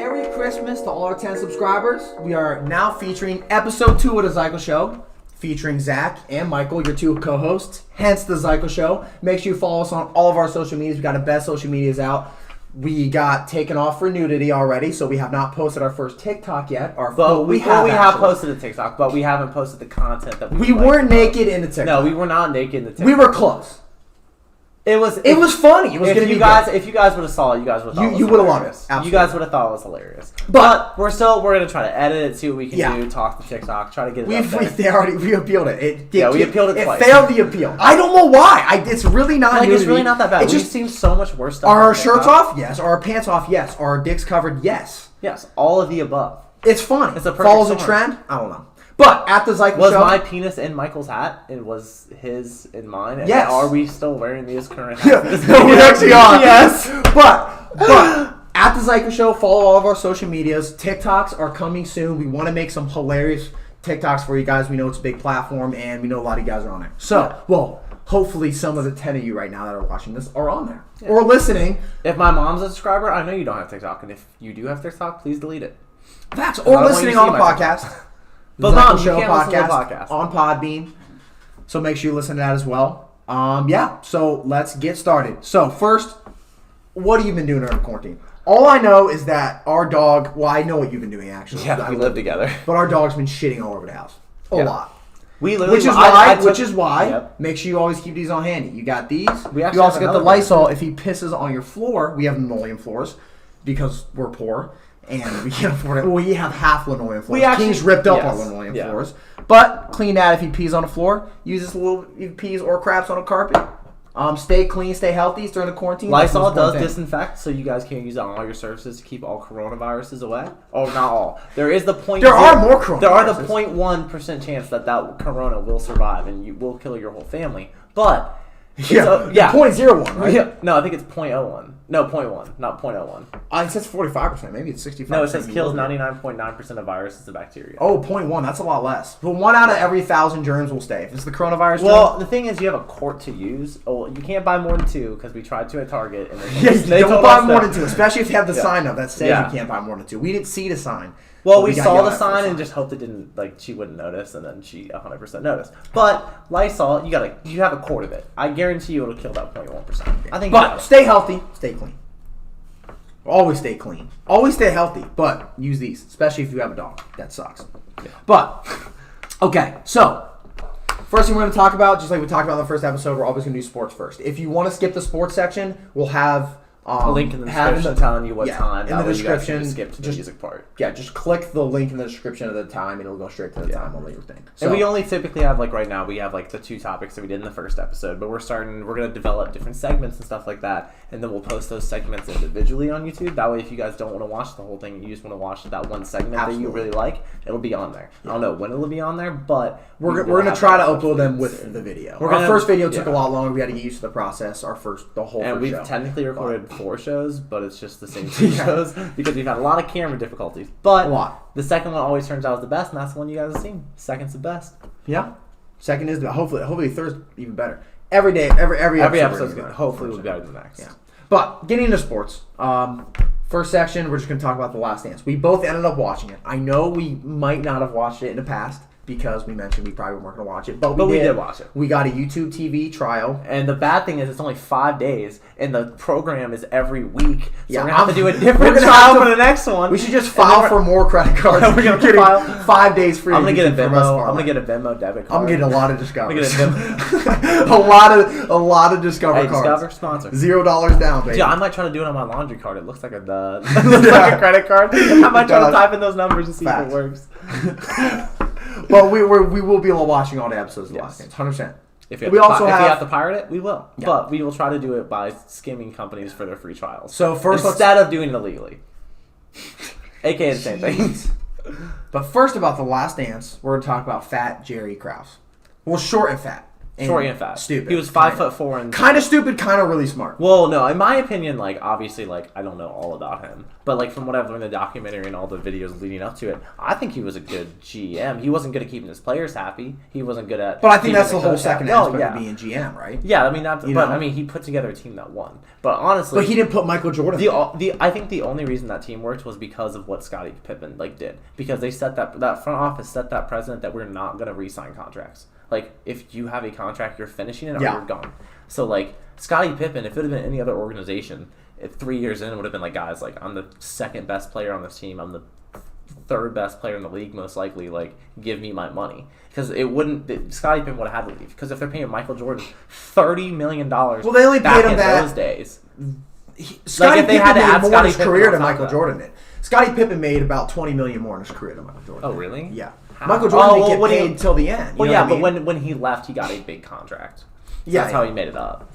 Merry Christmas to all our 10 subscribers. We are now featuring episode 2 of The Zyko Show, featuring Zach and Michael, your two co-hosts, hence The Zyko Show. Make sure you follow us on all of our social medias. We got the best social medias out. We got taken off for nudity already, so we have not posted our first TikTok yet. We have posted a TikTok, but we haven't posted the content that we weren't naked in the TikTok. No, we were not naked in the TikTok. We were close. It was funny. It was going to be good. If you guys would have saw it, you guys would have thought you would have loved it. Absolutely. You guys would have thought it was hilarious. But we're going to try to edit it, see what we can do, talk to TikTok, try to get it up there. We appealed it. We appealed it twice. It failed the appeal. I don't know why. It's really not it's really not that bad. It just seems so much worse stuff. Are our shirts off? Yes. Are our pants off? Yes. Are our dicks covered? Yes. Yes. All of the above. It's funny. It's a perfect follows a trend? I don't know. But at the Zyko Show... Was my penis in Michael's hat? And was his in mine? And yes. Are we still wearing these current hats? No, we actually are. Yes. But at the Zyko Show, follow all of our social medias. TikToks are coming soon. We want to make some hilarious TikToks for you guys. We know it's a big platform, and we know a lot of you guys are on there. So, hopefully some of the 10 of you right now that are watching this are on there. Yeah. Or listening. If my mom's a subscriber, I know you don't have TikTok. And if you do have TikTok, please delete it. Facts. Or listening on the podcast. But Mom, you can't listen to the podcast on Podbean, so make sure you listen to that as well. So let's get started. So first, what have you been doing during quarantine? All I know is that our dog. Well, I know what you've been doing actually. Yeah, we live together. But our dog's been shitting all over the house a lot. We literally, which is why. Make sure you always keep these on handy. You got these. You also got the Lysol. If he pisses on your floor, we have linoleum floors because we're poor. And we can't afford it. We have half linoleum floors. King's ripped up our linoleum floors. But clean that if he pees on the floor. Use this little pees or craps on a carpet. Stay clean, stay healthy during the quarantine. Lysol does disinfect, so you guys can't use it on all your surfaces to keep all coronaviruses away. Oh, not all. There is the point. There are more coronaviruses. There are the 0.1% chance that corona will survive and you will kill your whole family. But 0.01, right? Yeah. No, I think it's 0.01. No, 0.1, not 0.01. It says 45%. Maybe it's 65%. No, it says kills 99.9% of viruses and bacteria. Oh, 0.1. That's a lot less. But 1 out of every 1,000 germs will stay. If it's the coronavirus the thing is you have a quart to use. Oh, you can't buy more than 2 because we tried to at Target. And don't buy more than 2, especially if you have the sign up that says you can't buy more than 2. We didn't see the sign. Well, we saw the sign and just hoped it didn't, she wouldn't notice, and then she 100% noticed. But Lysol, you have a quart of it. I guarantee you it'll kill that 0.1%. But stay healthy, stay clean. Always stay clean. Always stay healthy, but use these, especially if you have a dog. That sucks. Yeah. But, okay, so, first thing we're going to talk about, just like we talked about in the first episode, we're always going to do sports first. If you want to skip the sports section, we'll have... a link in the description telling you what time. In the description, you skip to the music part. Yeah, just click the link in the description of the time, and it'll go straight to the time on your thing. So, and we only typically have right now we have the 2 topics that we did in the first episode, but we're going to develop different segments and stuff like that, and then we'll post those segments individually on YouTube. That way, if you guys don't want to watch the whole thing, you just want to watch that one segment that you really like, it'll be on there. Yeah. I don't know when it'll be on there, but we're going to try to upload them with the video. Our first video took a lot longer. We had to get used to the process. And we've technically recorded 4 shows. But it's just the same 2 shows because we've had a lot of camera difficulties. But the second one always turns out as the best, and that's the one you guys have seen. Second's the best. Yeah. Second is hopefully third's even better. Every day, every episode's good. Hopefully will be better than the next. Yeah. But getting into sports, first section, we're just going to talk about The Last Dance. We both ended up watching it. I know we might not have watched it in the past, because we mentioned we probably weren't going to watch it. But we did watch it. We got a YouTube TV trial. And the bad thing is it's only 5 days, and the program is every week. So we're going to have to do a different trial for the next one. We should just file for more credit cards. We're going to file 5 days free. I'm going to get a Venmo. I'm going to get a Venmo debit card. I'm getting a lot of Discover. I'm going to get a Venmo. a lot of Discover cards. Discover sponsor. $0 down, baby. Yeah, I might try to do it on my laundry card. It looks like a credit card. I might try to type in those numbers and see if it works. Well, we will be watching all the episodes of The Last Dance, 100%. If we have to pirate it, we will. Yeah. But we will try to do it by skimming companies for their free trials. So first, instead of doing it illegally, aka the same thing. But first, about The Last Dance, we're going to talk about Fat Jerry Krause. Well, short and fat. Short and fast. Stupid. He was 5'4" and kind of stupid, kind of really smart. Well, no, in my opinion, like obviously, like I don't know all about him, but like from what I've learned in the documentary and all the videos leading up to it, I think he was a good GM. He wasn't good at keeping his players happy. He wasn't good at. But I think that's the whole second aspect of being GM, right? Yeah, I mean, I mean, he put together a team that won. But honestly, but he didn't put Michael Jordan. I think the only reason that team worked was because of what Scottie Pippen did, because they set that front office set that precedent that we're not going to re-sign contracts. Like, if you have a contract, you're finishing it or you're gone. So, like, Scottie Pippen, if it had been any other organization, 3 years in, it would have been like, guys, like, I'm the second best player on this team. I'm the third best player in the league, most likely. Like, give me my money. Because Scottie Pippen would have had to leave. Because if they're paying Michael Jordan $30 million well, they only paid him that those days. Scottie Pippen made more in his career than Michael Jordan did. Scottie Pippen made about $20 million more in his career than Michael Jordan. Oh, really? Yeah. Michael Jordan didn't get paid until the end. Well, yeah, but when he left, he got a big contract. So that's how he made it up.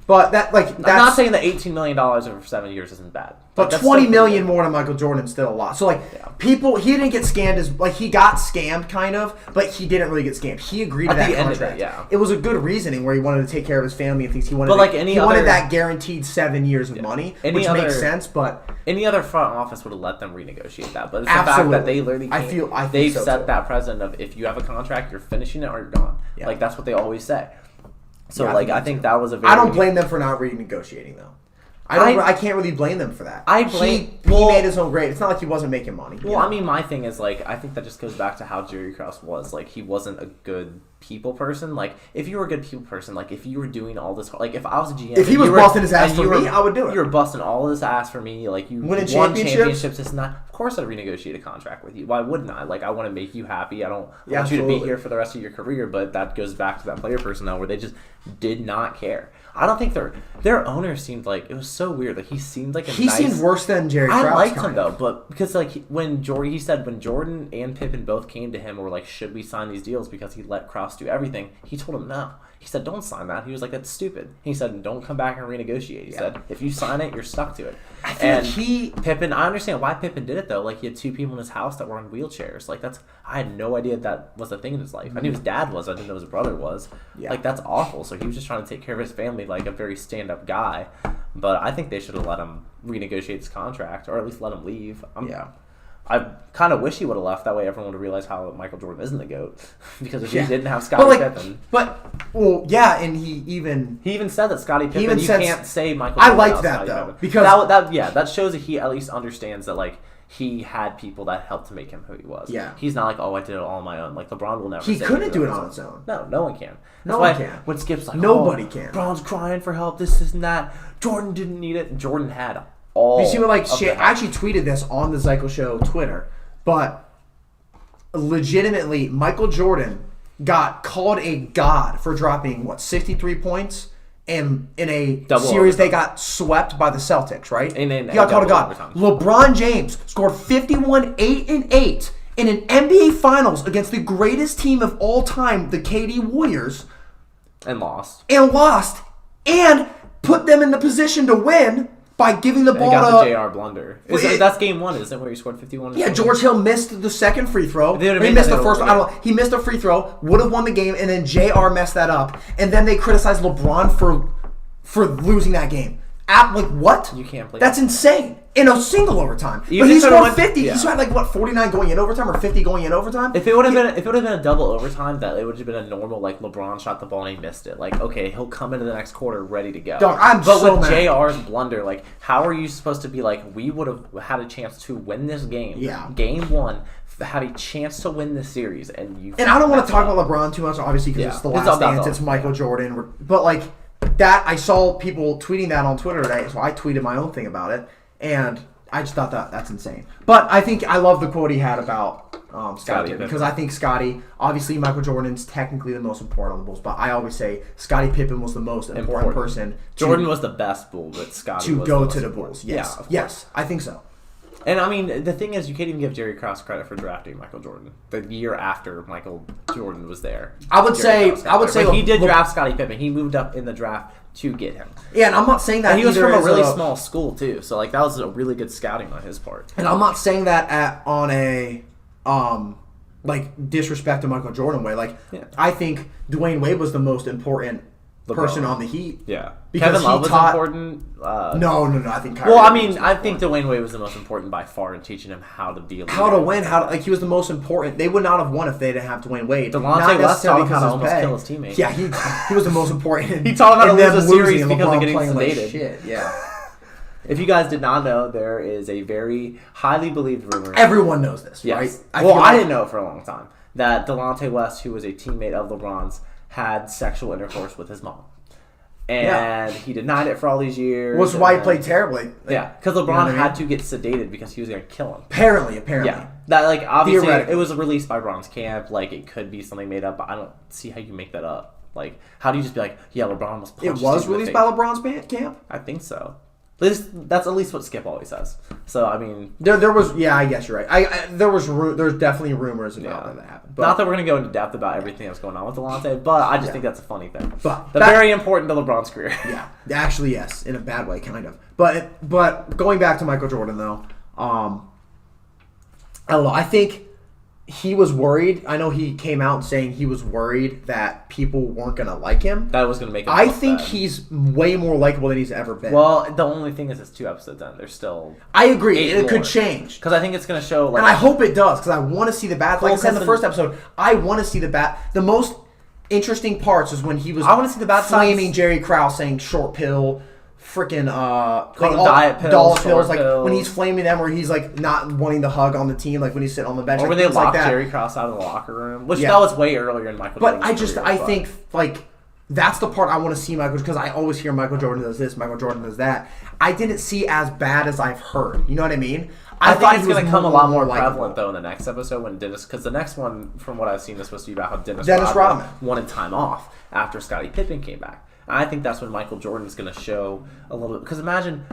But that's I'm not saying that $18 million over 7 years isn't bad. But $20 million more than Michael Jordan is still a lot. So people, he didn't get scammed as he got scammed kind of, but he didn't really get scammed. He agreed to that contract. It was a good reasoning where he wanted to take care of his family and things. He wanted, wanted that guaranteed 7 years of money, which makes sense. But any other front office would have let them renegotiate that. But it's the fact that they literally they've set that precedent of if you have a contract, you're finishing it or you're gone. Yeah. Like that's what they always say. So I think that was a very. I don't blame them for not renegotiating though. I can't really blame them for that. He made his own grade. It's not like he wasn't making money. Well, I mean, my thing is I think that just goes back to how Jerry Krause was. Like, he wasn't a good people person. Like, if you were a good people person, if you were doing all this, if I was a GM, if he was busting his ass for me, I would do it. You were busting all this ass for me. Like, you won championships. It's not. Of course, I'd renegotiate a contract with you. Why wouldn't I? Like, I want to make you happy. I don't want you to be here for the rest of your career. But that goes back to that player personnel where they just did not care. I don't think their owner seemed like it was so weird. Like he seemed like he seemed worse than Jerry Krause. I liked him though, but because when Jordan and Pippen both came to him and were like, should we sign these deals because he let Krause do everything? He told him no. He said, don't sign that. He was like, that's stupid. He said, don't come back and renegotiate. He said, if you sign it, you're stuck to it. Pippen, I understand why Pippen did it though. Like he had two people in his house that were in wheelchairs. Like I had no idea that was a thing in his life. I knew his dad was. I didn't know his brother was. Yeah. Like that's awful. So he was just trying to take care of his family like a very stand-up guy. But I think they should have let him renegotiate his contract or at least let him leave. I kind of wish he would have left. That way everyone would realize how Michael Jordan isn't the GOAT. Because if he didn't have Scottie Pippen. And he even said that Scottie Pippen, you can't say Michael Jordan. I liked that, though. Pippen. Because that shows that he at least understands that, he had people that helped to make him who he was. Yeah. He's not like, I did it all on my own. Like, LeBron will never He couldn't do it on his own. No one can. No one can. When Skip's like, nobody can. LeBron's crying for help, this and that. Jordan didn't need it. And Jordan had all. You see what, I actually tweeted this on the Zyko Show Twitter. But legitimately, Michael Jordan got called a god for dropping 63 points, and in a series they got swept by the Celtics, right? He got called a god. Overtime. LeBron James scored 51, 8 and 8 in an NBA Finals against the greatest team of all time, the KD Warriors, and lost, and put them in the position to win. By giving the ball to the JR blunder. That's game one, isn't it, where he scored 51? Yeah, George Hill missed the second free throw. He missed the first one. I don't know. He missed a free throw, would have won the game, and then JR messed that up. And then they criticized LeBron for losing that game. What? You can't play. That's insane. In a single overtime. But he scored 50. Yeah. He scored 49 going in overtime or 50 going in overtime. If it would have been a double overtime, that it would have been a normal LeBron shot the ball and he missed it. Okay, he'll come into the next quarter ready to go. But with JR's blunder, how are you supposed to be we would have had a chance to win this game. Yeah. Game one. Had a chance to win this series and I don't want to talk about LeBron too much, obviously, because it's the last dance. It's Michael Jordan. But that I saw people tweeting that on Twitter today, so I tweeted my own thing about it, and I just thought that's insane. But I love the quote he had about Scottie Pippen, because I think Scottie, obviously Michael Jordan's technically the most important on the Bulls, but I always say Scottie Pippen was the most important person. Jordan was the best Bull, but Scottie was to go to the Bulls. Yes, I think so. And I mean, the thing is, you can't even give Jerry Krause credit for drafting Michael Jordan the year after Michael Jordan was there. I would say he did draft Scottie Pippen. He moved up in the draft to get him. Yeah, and I'm not saying that. And he was from a really small school too, so that was a really good scouting on his part. And I'm not saying that on a like disrespect to Michael Jordan way. Like Yeah. I think Dwayne Wade was the most important person on the Heat. Yeah. Because Kevin Love he was important. No. I think Kyrie Well, I Irving mean, was I important. think Dwayne Wade was the most important by far in teaching him how to be a leader. How to win, like he was the most important. They would not have won if they didn't have Dwayne Wade. Delonte Not West necessarily taught him how to because of almost pay. kill his teammate. Yeah, he was the most important. He taught him how to in lose them a series losing and because of LeBron getting playing like sedated. shit. Yeah, If you guys did not know, there is a very highly believed rumor. everyone knows this, Yes. right? Well, feel I like- didn't know it for a long time. That Delonte West, who was a teammate of LeBron's, had sexual intercourse with his mom. And he denied it for all these years. Was why he played terribly. Like, Yeah, because LeBron what I mean? had to get sedated because he was going to kill him. Apparently. Yeah, that like obviously Theoretically. it was released by Bron's camp. Like it could be something made up, but I don't see how you make that up. Like how do you just be like, yeah, LeBron was punched It was in the released face. by LeBron's camp. I think so. That's at least what Skip always says. So I mean, There was. Yeah, I guess you're right. There's definitely rumors about that happened. But, not that we're gonna go into depth about everything that's going on with Delonte, but I just think that's a funny thing. But They're very important to LeBron's career. Yeah, actually, yes, in a bad way, kind of. But going back to Michael Jordan though, I don't know. I think he was worried. I know he came out saying he was worried that people weren't gonna like him. That was gonna make him I look think bad. he's way more likable than he's ever been. Well, the only thing is, it's 2 episodes in. There's still I agree. 8 It could more. change. Because I think it's gonna show like. And I hope it does, because I want to see the bad. Like I said in the because first episode, I want to see the bad. The most interesting parts is when he was. I wanna see the bad flaming sides. Jerry Krause, saying short pill, freaking them diet pills, dollar short pills. Like pills. when he's flaming them, where he's like not wanting to hug on the team, like when he's sitting on the bench, Or like, when they things like locked that. Jerry Krause out of the locker room, which Yeah. that was way earlier in Michael But Jordan's career, I but- think like that's the part I want to see Michael, because I always hear Michael Jordan does this, Michael Jordan does that. I didn't see as bad as I've heard. You know what I mean? I think thought it's he was going to come a lot more likable. prevalent though in the next episode when Dennis, because the next one, from what I've seen, is supposed to be about how Dennis Rodman Rodman wanted time off after Scottie Pippen came back. And I think that's when Michael Jordan is going to show a little bit. Because imagine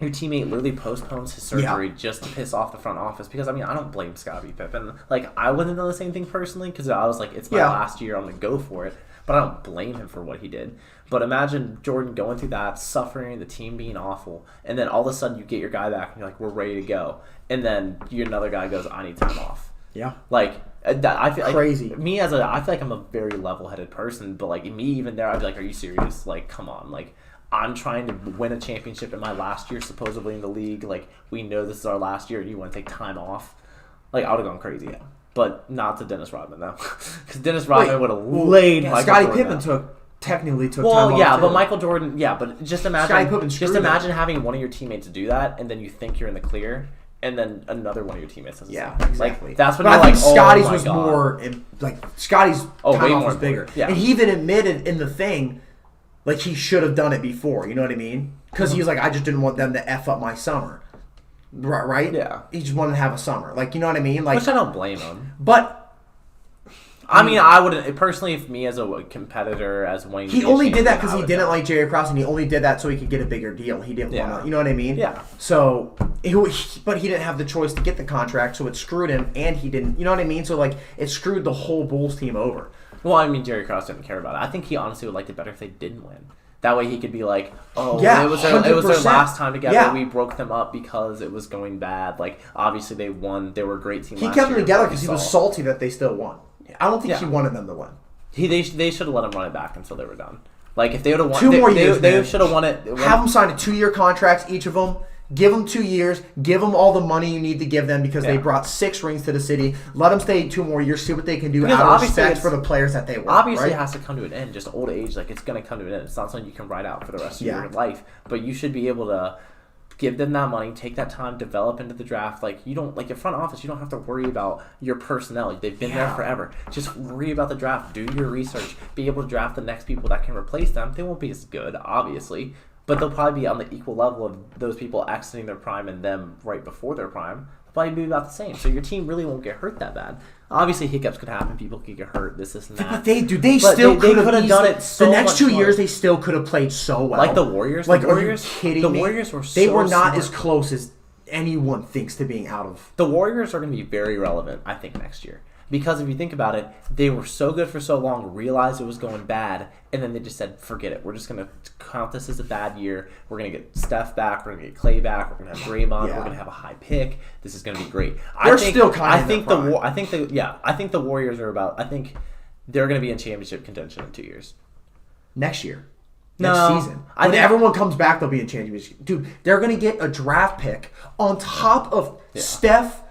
your teammate literally postpones his surgery just to piss off the front office. Because I mean, I don't blame Scottie Pippen. Like I wouldn't have done the same thing personally because I was like, it's my last year, I'm going to go for it. But I don't blame him for what he did. But imagine Jordan going through that, suffering, the team being awful, and then all of a sudden you get your guy back and you're like, we're ready to go. And then another guy goes, I need time off. Yeah. Like I feel like Crazy. I feel like I'm a very level-headed person, but like me even there, I'd be like, are you serious? Like, come on. Like, I'm trying to win a championship in my last year, supposedly in the league. Like, we know this is our last year, and you want to take time off? Like, I would have gone crazy. Yeah. But not to Dennis Rodman though, because Dennis Rodman would have laid. Michael Scottie Jordan Pippen out. technically took Well, time yeah, off but too. Michael Jordan, yeah, but just Scottie imagine, Pippen just screwed imagine having one of your teammates do that, and then you think you're in the clear, and then another one of your teammates does the Yeah, same thing. exactly. Like, that's when But you're I think like, Scotty's oh my was God. more Scotty's way time off more was bigger, important. Yeah. and he even admitted in the thing, like he should have done it before. You know what I mean? Because he was like, I just didn't want them to f up my summer, right? Yeah. He just wanted to have a summer, like you know what I mean? Like, Which I don't blame him. but I mean, I wouldn't personally. If me as a competitor, as Wayne, he Gacy, only did that because I he would didn't not. like Jerry Krause, and he only did that so he could get a bigger deal. He didn't want to, you know what I mean? Yeah. So, but he didn't have the choice to get the contract, so it screwed him, and he didn't, you know what I mean? So like, it screwed the whole Bulls team over. Well, I mean, Jerry Krause didn't care about it. I think he honestly would like it better if they didn't win. That way, he could be like, "Oh, Yeah, it was their 100%. last time together. Yeah. We broke them up because it was going bad. Like, obviously, they won. They were a great team. He last kept them year, together but because we he was saw- salty that they still won. I don't think he wanted them to win. They should have let him run it back until they were done. Like, if they would have won, 2 more years, they man. should have won it. Have them sign a 2-year contracts, each of them. Give them 2 years. Give them all the money you need to give them because they Yeah. brought 6 rings to the city. Let them stay 2 more years. See what they can do Because out of obviously respect it's- for the players that they were. Obviously, right? it has to come to an end. Just old age, like it's going to come to an end. It's not something you can ride out for the rest of Yeah. your life. But you should be able to give them that money, take that time, develop into the draft. Like you don't, like your front office, you don't have to worry about your personnel. They've been there forever. Just worry about the draft. Do your research. Be able to draft the next people that can replace them. They won't be as good, obviously, but they'll probably be on the equal level of those people exiting their prime and them right before their prime. They'll probably be about the same. So your team really won't get hurt that bad. Obviously, hiccups could happen. People could get hurt. This and that. But they But still they could have could've done it so the next much 2 more. years, they still could have played so well. Like the Warriors. Like, the are Warriors, you kidding the me? Warriors were They so were not smart. as close as anyone thinks to being out of. The Warriors are going to be very relevant, I think, next year. Because if you think about it, they were so good for so long, realized it was going bad, and then they just said, forget it. We're just going to count this as a bad year. We're going to get Steph back. We're going to get Clay back. We're going to have Draymond. Yeah. We're going to have a high pick. This is going to be great. They're still kind of in their prime. I think the Warriors are about. I think they're going to be in championship contention in 2 years. Next year. No, Next season. When everyone comes back, they'll be in championship. Dude, they're going to get a draft pick on top of Steph,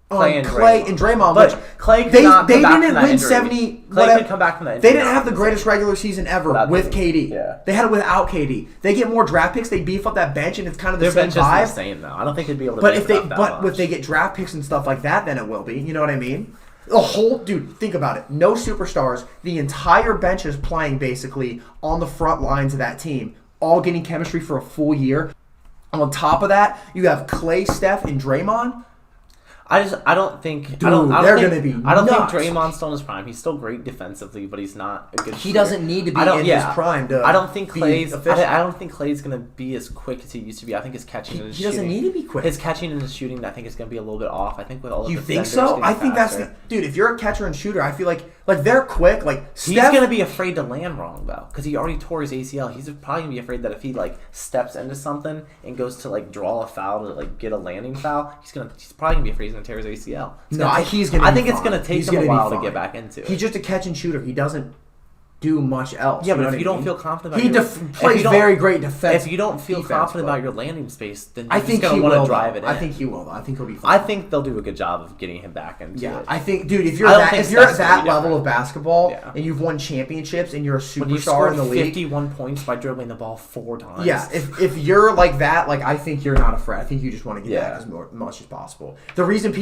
Clay and Draymond. But Clay could not come back from that win injury. 70. Clay could come back from that injury. They didn't have the greatest regular season ever with KD. Yeah. They had it without KD. They get more draft picks. They beef up that bench, and it's kind of the Their same bench vibe. is the same though. I don't think they'd be able to. But if they get draft picks and stuff like that, then it will be. You know what I mean? Dude, think about it. No superstars. The entire bench is playing basically on the front lines of that team, all getting chemistry for a full year. On top of that, you have Clay, Steph, and Draymond. I don't think. Dude, I don't they're think, gonna be I don't nuts. think Draymond's still in his prime. He's still great defensively, but he's not a good. He shooter. doesn't need to be in his prime to. I don't think Clay's. efficient. I don't think Clay's gonna be as quick as he used to be. I think his catching and his shooting. He doesn't need to be quick. His catching and his shooting, I think, is gonna be a little bit off. I think with all of You the think defenders so? getting I think faster. that's dude. If you're a catcher and shooter, I feel like they're quick. Like He's Steph, gonna be afraid to land wrong though, because he already tore his ACL. He's probably gonna be afraid that if he steps into something and goes to draw a foul to get a landing foul, he's probably gonna be afraid he's gonna tear his ACL. I think it's gonna take him a while to get back into it. He's just a catch and shooter. He doesn't do much else. Yeah, but know if what you I don't mean? feel confident he about plays very great defense. If you don't feel defense, confident but about your landing space, then you're I just think gonna he want to will. drive it in. I think he will. Though. I think he'll be fine. I think they'll do a good job of getting him back into it. I think, dude, if you're I don't at think that Steph's gonna be level different. of basketball Yeah. and you've won championships and you're a When you superstar scored in the league, 51 points by dribbling the ball 4 times. yeah, if you're like that, I think you're not afraid. I think you just want to get Yeah. back as much as possible. The reason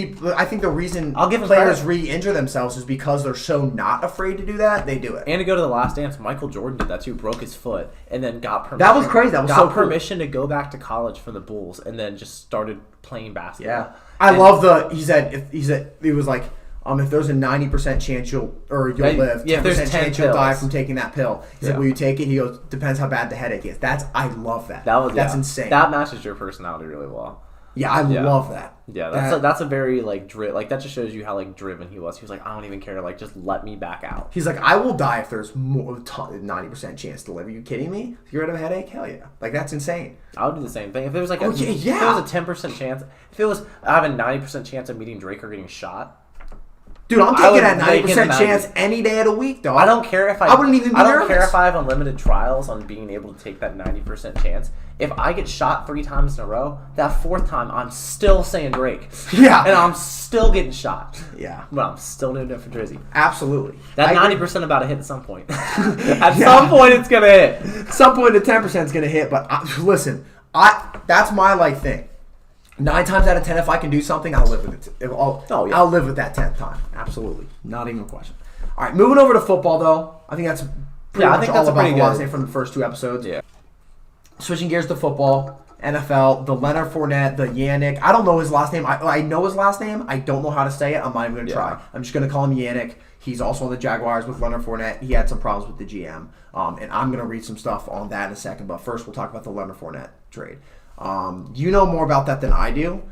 I'll give him players credit. re-injure themselves is because they're so not afraid to do that. They do it. And to go to the Last Dance, Michael Jordan did that too. Broke his foot and then got permission. That was crazy. That was got so cool. permission to go back to college for the Bulls and then just started playing basketball. Yeah, I love he said he was like, if there's a 90% chance you'll live, 10% chance you'll die from taking that pill. He said, will you take it? He goes, depends how bad the headache is. I love that. That's insane. That matches your personality really well. Yeah, I love that. Yeah, that's a very that just shows you how driven he was. He was like, I don't even care, just let me back out. He's like, I will die if there's more 90% chance to live. Are you kidding me? If you're out of a headache, hell yeah. that's insane. I would do the same thing. If there was if yeah. there was a 10% chance, if it was I have a 90% chance of meeting Drake or getting shot. Dude, I'm taking that 90% chance any day of the week, though. I don't care if I wouldn't even be I don't nervous. care if I have unlimited trials on being able to take that 90% chance. If I get shot 3 times in a row, that 4th time I'm still saying Drake. Yeah. And I'm still getting shot. Yeah. But I'm still doing it for Drizzy. Absolutely. That 90% about to hit at some point. At some point it's going to hit. At some point the 10% is going to hit, but listen, that's my thing. 9 times out of 10, if I can do something, I'll live with it. I'll live with that 10th time. Absolutely. Not even a question. All right, moving over to football, though. I think that's pretty much all about the last name from the first 2 episodes. Yeah. Switching gears to football, NFL, the Leonard Fournette, the Yannick. I don't know his last name. I know his last name. I don't know how to say it. I'm not even going to try. I'm just going to call him Yannick. He's also on the Jaguars with Leonard Fournette. He had some problems with the GM. And I'm going to read some stuff on that in a second. But first, we'll talk about the Leonard Fournette trade. You know more about that than I do,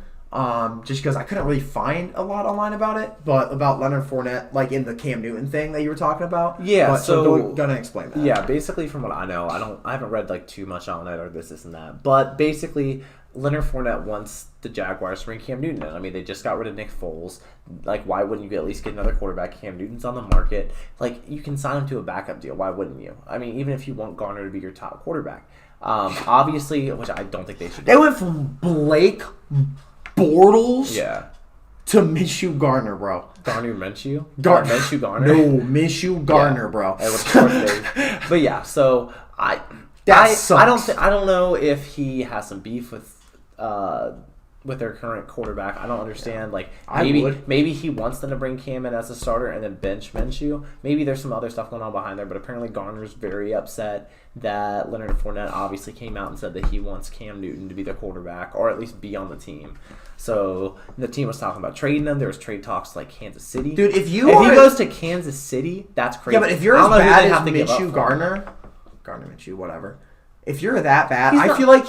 just because I couldn't really find a lot online about it, but about Leonard Fournette, in the Cam Newton thing that you were talking about. Yeah, so we're gonna explain that. Yeah, basically from what I know, I haven't read too much on it or this and that, but basically Leonard Fournette wants the Jaguars to bring Cam Newton in. I mean, they just got rid of Nick Foles. Why wouldn't you at least get another quarterback? Cam Newton's on the market. You can sign him to a backup deal. Why wouldn't you? I mean, even if you want Garner to be your top quarterback. Obviously, which I don't think they should do. They went from Blake Bortles to Minshew Gardner, bro. Garner Minshew? Minshew Garner? No, Minshew Gardner, bro. But yeah, so I don't know if he has some beef with their current quarterback. I don't understand. Maybe he wants them to bring Cam in as a starter and then bench Minshew. Maybe there's some other stuff going on behind there, but apparently Garner's very upset that Leonard Fournette obviously came out and said that he wants Cam Newton to be the quarterback or at least be on the team. So the team was talking about trading him. There was trade talks Kansas City. Dude, if he goes to Kansas City, that's crazy. Yeah, but if you're as bad as Minshew Gardner Minshew, whatever. If you're that bad, I feel like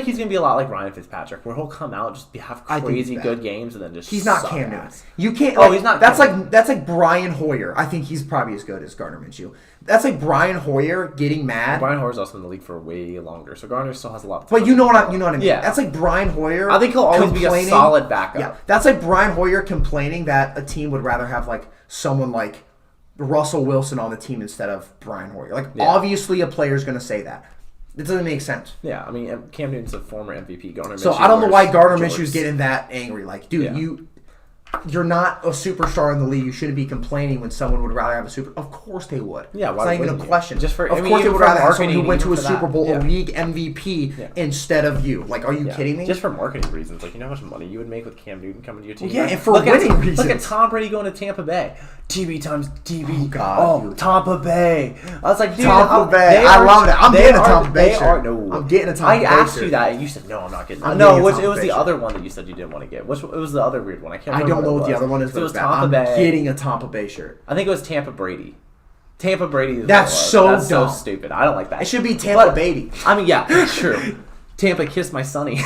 he's gonna be a lot like Ryan Fitzpatrick, where he'll come out have crazy good games and then just he's not Cam Newton. ass. You can't. He's not. That's like Brian Hoyer. I think he's probably as good as Gardner Minshew. That's like Brian Hoyer getting mad. Brian Hoyer's also in the league for way longer, so Gardner still has a lot of time. But you know what I mean. Yeah. That's like Brian Hoyer. I think he'll always be a solid backup. Yeah, that's like Brian Hoyer complaining that a team would rather have like someone like Russell Wilson on the team instead of Brian Hoyer. Like obviously a player's going to say that. It doesn't make sense. Yeah, I mean, Cam Newton's a former MVP. So I don't know why Gardner Minshew's getting that angry. Like, dude, you're not a superstar in the league. You shouldn't be complaining when someone would rather have a super. Of course they would. Yeah, why it's not even a question. Of course they would rather have someone who went to a Super Bowl, a league MVP, instead of you. Like, are you kidding me? Just for marketing reasons. Like, you know how much money you would make with Cam Newton coming to your team? Well, yeah, and for winning reasons. Look at Tom Brady going to Tampa Bay. TB times TB. Oh, God. Oh, Tampa Bay. I was like, dude. Tampa Bay. I love it. I'm getting a Tampa Bay shirt. I'm getting a Tampa Bay shirt. I asked you that, and you said, no, I'm not getting it. No, it was the other one that you said you didn't want to get. It was the other weird one. I can't remember. I don't know what the other one is. It was Tampa Bay. I'm getting a Tampa Bay shirt. I think it was Tampa Brady. Tampa Brady is That's so dumb. So stupid. I don't like that. It should be Tampa Beatty. I mean, yeah, true. Tampa kissed my sonny.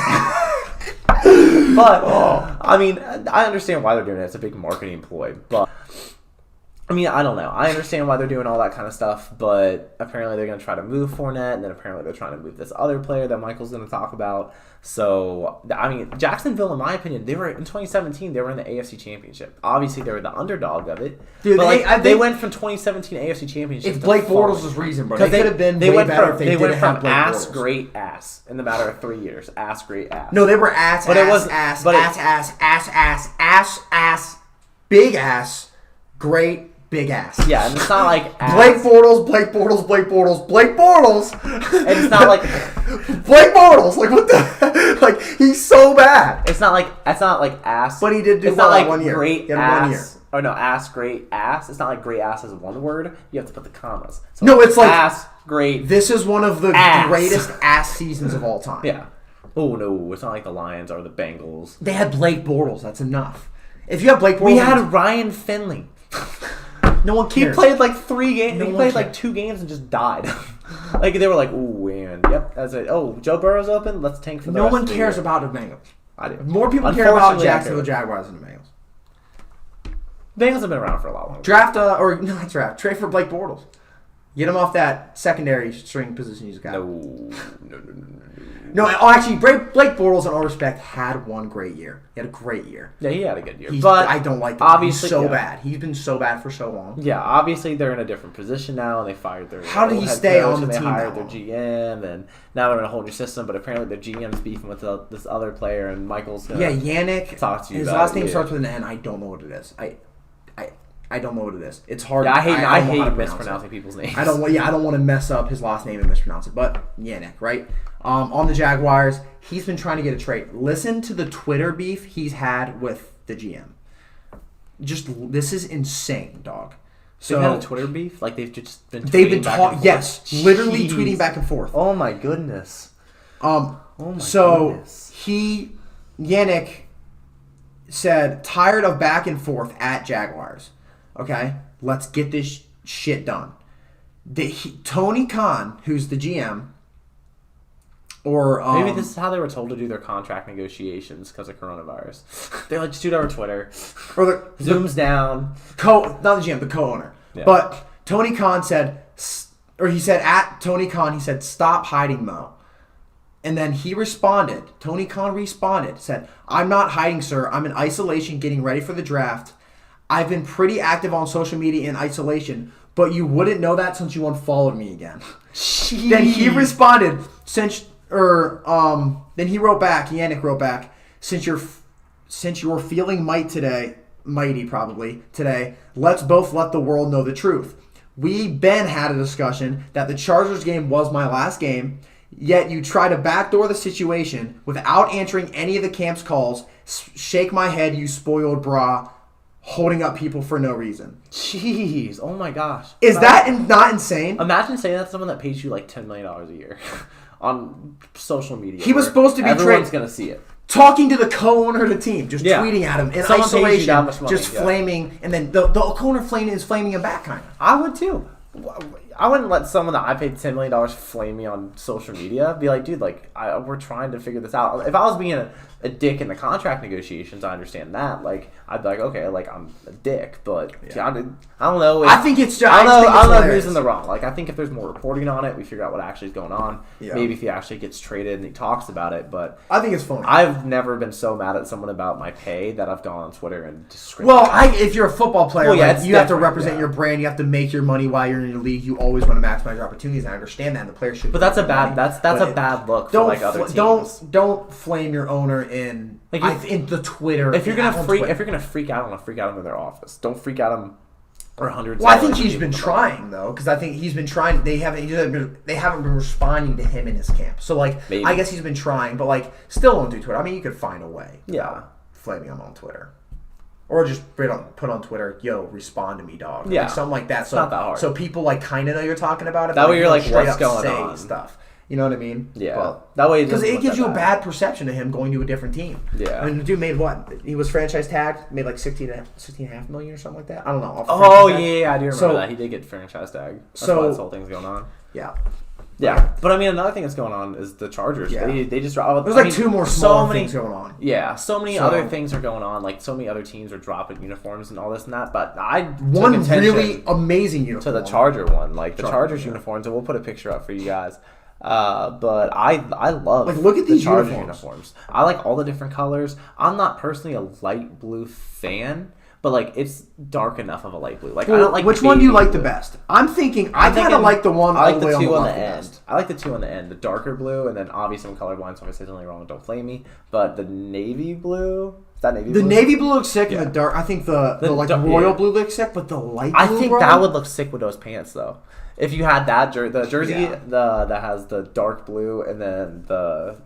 But I mean, I understand why they're doing it. It's a big marketing ploy, but I mean, I don't know. I understand why they're doing all that kind of stuff, but apparently they're going to try to move Fournette, and then apparently they're trying to move this other player that Michael's going to talk about. So, I mean, Jacksonville, in my opinion, they were in 2017. They were in the AFC Championship. Obviously, they were the underdog of it. Dude, but they went from 2017 AFC Championship. If Blake Bortles was reason, bro, they could have been way better if they didn't have Blake Bortles. Great ass in the matter of 3 years. Ass, great ass. No, they were ass, big ass, great. Big ass. Yeah, and it's not like ass. Blake Bortles. And it's not like Blake Bortles. Like what the? Like he's so bad. It's not like ass. But he did do it's not like 1 year. Great ass. 1 year. Oh no, ass, great ass. It's not like great ass is one word. You have to put the commas. So no, it's like ass, great. This is one of the greatest ass seasons of all time. Yeah. Oh no, it's not like the Lions or the Bengals. They had Blake Bortles. That's enough. If you have Blake Bortles, we had Ryan Finley. No one cares. He played like 3 games. He played like 2 games and just died. Like they were like, "Ooh, and yep, that's it. Oh, Joe Burrow's open. Let's tank for the rest No one of the cares year." about the Bengals. I do. More people care about Jacksonville Jaguars than the Bengals. Bengals have been around for a lot longer. Trade for Blake Bortles. Get him off that secondary string position he's got. No, actually, Blake Bortles, in all respect, had one great year. He had a great year. Yeah, he had a good year. But I don't like him. Obviously, he's so bad. He's been so bad for so long. Yeah, obviously they're in a different position now, and they fired their How did he stay on the team? They hired their GM, and now they're in a whole new system. But apparently their GM's beefing with this other player, and Michael's gonna Yannick. Talk to you. His last name starts with an N. I don't know what it is. I don't know what it is. It's hard. Yeah, I hate mispronouncing people's names. I don't want to mess up his last name and mispronounce it. But Yannick, right? On the Jaguars, he's been trying to get a trade. Listen to the Twitter beef he's had with the GM. This is insane, dog. So they've had a Twitter beef, like they've just been. Yes, literally tweeting back and forth. Oh my goodness. Goodness. Yannick said, tired of back and forth at Jaguars. Okay, let's get this shit done. Tony Khan, who's the GM, or maybe this is how they were told to do their contract negotiations because of coronavirus. They're like, just do it over Twitter, or the zooms down. Not the GM, the co-owner. Yeah. But Tony Khan said, stop hiding, Mo. And then Tony Khan responded, said, I'm not hiding, sir. I'm in isolation getting ready for the draft. I've been pretty active on social media in isolation, but you wouldn't know that since you unfollowed me again. Jeez. Then he responded, then he wrote back, Yannick wrote back, since you're feeling mighty probably today, let's both let the world know the truth. We Ben had a discussion that the Chargers game was my last game, yet you try to backdoor the situation without answering any of the camp's calls. Shake my head, you spoiled bra. Holding up people for no reason. Jeez, oh my gosh. Is that not insane? Imagine saying that to someone that pays you like $10 million a year on social media. He was supposed to be everyone's going to see it. Talking to the co-owner of the team, just tweeting at him in isolation, just flaming, and then the co-owner is flaming him back, kind of. I would too. I wouldn't let someone that I paid $10 million flame me on social media. Be like, dude, like we're trying to figure this out. If I was being a dick in the contract negotiations, I understand that. Like, I'd be like, okay, like I'm a dick, but I don't know. I think it's. I don't know who's in the wrong. Like, I think if there's more reporting on it, we figure out what actually is going on. Yeah. Maybe if he actually gets traded and he talks about it, but I think it's funny. I've never been so mad at someone about my pay that I've gone on Twitter and just if you're a football player, you have to represent your brand. You have to make your money while you're in your league. You always want to maximize your opportunities. I understand that, and the players should. But that's a bad. That's a bad look for like other teams. Don't flame your owner in in the Twitter. If you're gonna freak out, I'm gonna freak out in their office. Don't freak out them or hundreds. Well, I think he's been trying though, because I think he's been trying. They haven't been responding to him in his camp. So like, maybe. I guess he's been trying, but like, still don't do Twitter. I mean, you could find a way. Yeah, flaming him on Twitter. Or just put on Twitter, yo, respond to me, dog. Yeah. Like something like that. So, not that hard. So people like kind of know you're talking about it. That way you're like, what's going on? Stuff. You know what I mean? Yeah. Well, that way because it gives you a bad perception of him going to a different team. Yeah. I mean, the dude made what? He was franchise tagged, made like $16.5 million or something like that. I don't know. Oh yeah, I do remember that. He did get franchise tagged. That's why this whole thing's going on. Yeah. Yeah, but I mean, another thing that's going on is the Chargers. Yeah. They just dropped. There's two more small things going on. Yeah, so many other things are going on. Like so many other teams are dropping uniforms and all this and that. But one really amazing uniform to the Charger one, like the Chargers uniforms, and we'll put a picture up for you guys. But I love look at these Chargers uniforms. I like all the different colors. I'm not personally a light blue fan. But like it's dark enough of a light blue. Like I don't like. Which one do you like the best? I'm thinking I kind of like the one all the way on the end. I like the two on the end, the darker blue, and then obviously I'm colorblind, so if I say something wrong, don't flame me. But the navy blue, is that navy blue? The navy blue looks sick, and the dark. I think the royal blue looks sick, but the light blue. I think that would look sick with those pants though. If you had that the jersey, that has the dark blue, and then the.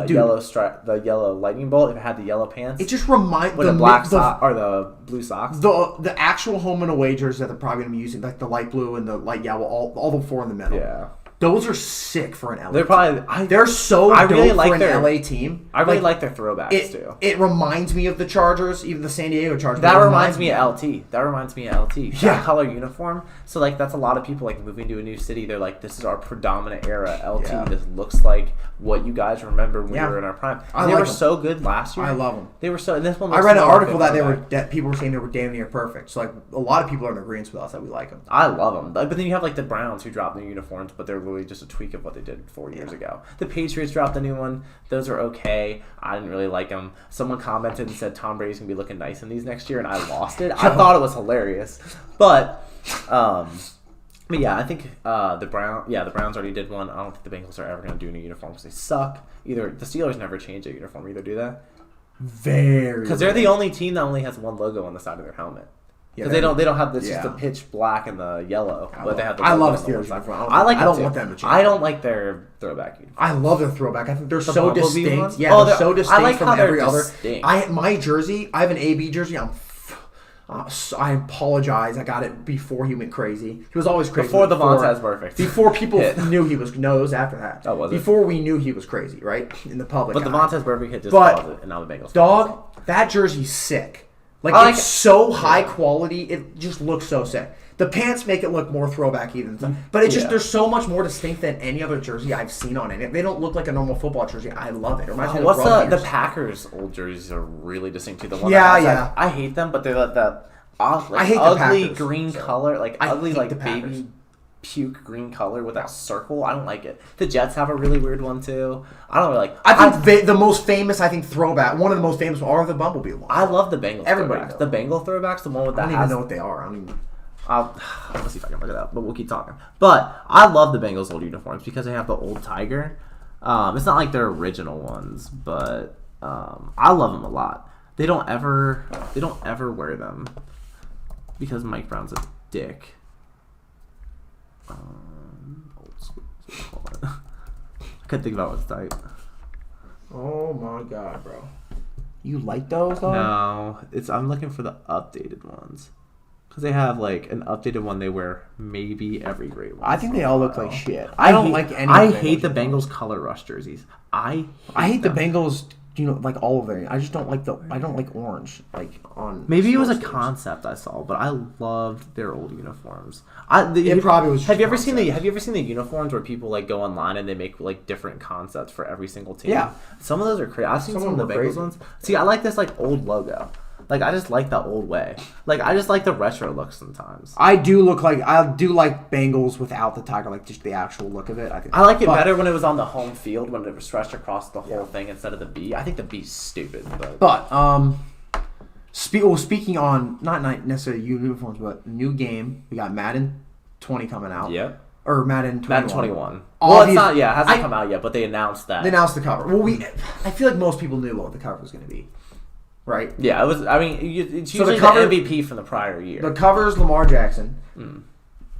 Yellow stripe, the yellow lightning bolt. If it had the yellow pants, it just reminds with the black sock or the blue socks. The actual home and away jerseys that they're probably gonna be using, like the light blue and the light yellow, all the four in the middle. Yeah, those are sick for an LA. They're probably they're so dope for an LA team. I really like their throwbacks too. It reminds me of the Chargers, even the San Diego Chargers. That reminds me of LT. Yeah, that color uniform. So like that's a lot of people like moving to a new city. They're like, this is our predominant era. LT. Yeah. This looks like what you guys remember when we were in our prime. They were so good last year. I love them. They were so. And this one. I read an article that people were saying they were damn near perfect. So like a lot of people are in agreement with us that we like them. I love them. But then you have like the Browns who dropped new uniforms, but they're really just a tweak of what they did 4 years ago. The Patriots dropped a new one. Those are okay. I didn't really like them. Someone commented and said Tom Brady's gonna be looking nice in these next year, and I lost it. I thought it was hilarious, but yeah, I think the Browns already did one. I don't think the Bengals are ever gonna do a new uniform because they suck. Either the Steelers never change a uniform. Either do that. Because they're the only team that only has one logo on the side of their helmet. Because they don't have this just the pitch black and the yellow, but they have the. I love Steelers uniform. I don't want them to change. I don't like their throwback uniform. I love their throwback. I think they're so distinct. Yeah, they're so distinct from every other. My jersey, I have an AB jersey. I apologize. I got it before he went crazy. He was always crazy. Before the Vontez perfect. Before people knew he was. No, it was after that. Oh, was it? Before we knew he was crazy, right? In the public. But the Vontez perfect hit just caused it, and now the Bengals. Dog, that jersey's sick. Like it's so high quality, it just looks so sick. The pants make it look more throwback even, but it's just they're so much more distinct than any other jersey I've seen on it. They don't look like a normal football jersey. I love it. It reminds me of the Packers old jerseys are really distinct too. The one I hate them, but they're that I hate ugly the green color, like ugly like Packers. baby puke green color with that circle. I don't like it. The Jets have a really weird one too. I don't really like. I think the most famous, throwback. One of the most famous are the Bumblebee ones. I love the Bengals. Everybody throwbacks. The Bengal throwbacks, the one with that. I don't even know what they are. Let's see if I can look it up, but we'll keep talking. But I love the Bengals old uniforms because they have the old tiger. It's not like their original ones, but I love them a lot. They don't ever wear them because Mike Brown's a dick. Old school. I couldn't think about what's type. Oh my god, bro! You like those? Though? No, I'm looking for the updated ones because they have like an updated one they wear maybe every grade. I think they all look like shit. I don't like any. I hate the Bengals color rush jerseys. I hate the Bengals you know, like all of it. I just don't like I don't like orange. Like on maybe it was a sports teams. concept I saw, but I loved their old uniforms. It probably was. Have you ever seen the uniforms where people like go online and they make like different concepts for every single team? Yeah. Some of those are crazy. I've seen some of the Bengals crazy. ones. See, I like this like old logo. Like I just like the old way. Like I just like the retro look sometimes. I do like Bengals without the tiger, like just the actual look of it. I like it better when it was on the home field when it was stretched across the whole thing instead of the B. I think the B's stupid, but speaking on not necessarily uniforms, but new game, we got Madden 20 coming out. Yep. Or Madden 21. Madden 21. Well, it's not. Yeah, it hasn't come out yet, but they announced that. They announced the cover. Well, I feel like most people knew what the cover was going to be. Right? Yeah, it was. I mean, it's So usually the cover- the MVP from the prior year. The cover is Lamar Jackson.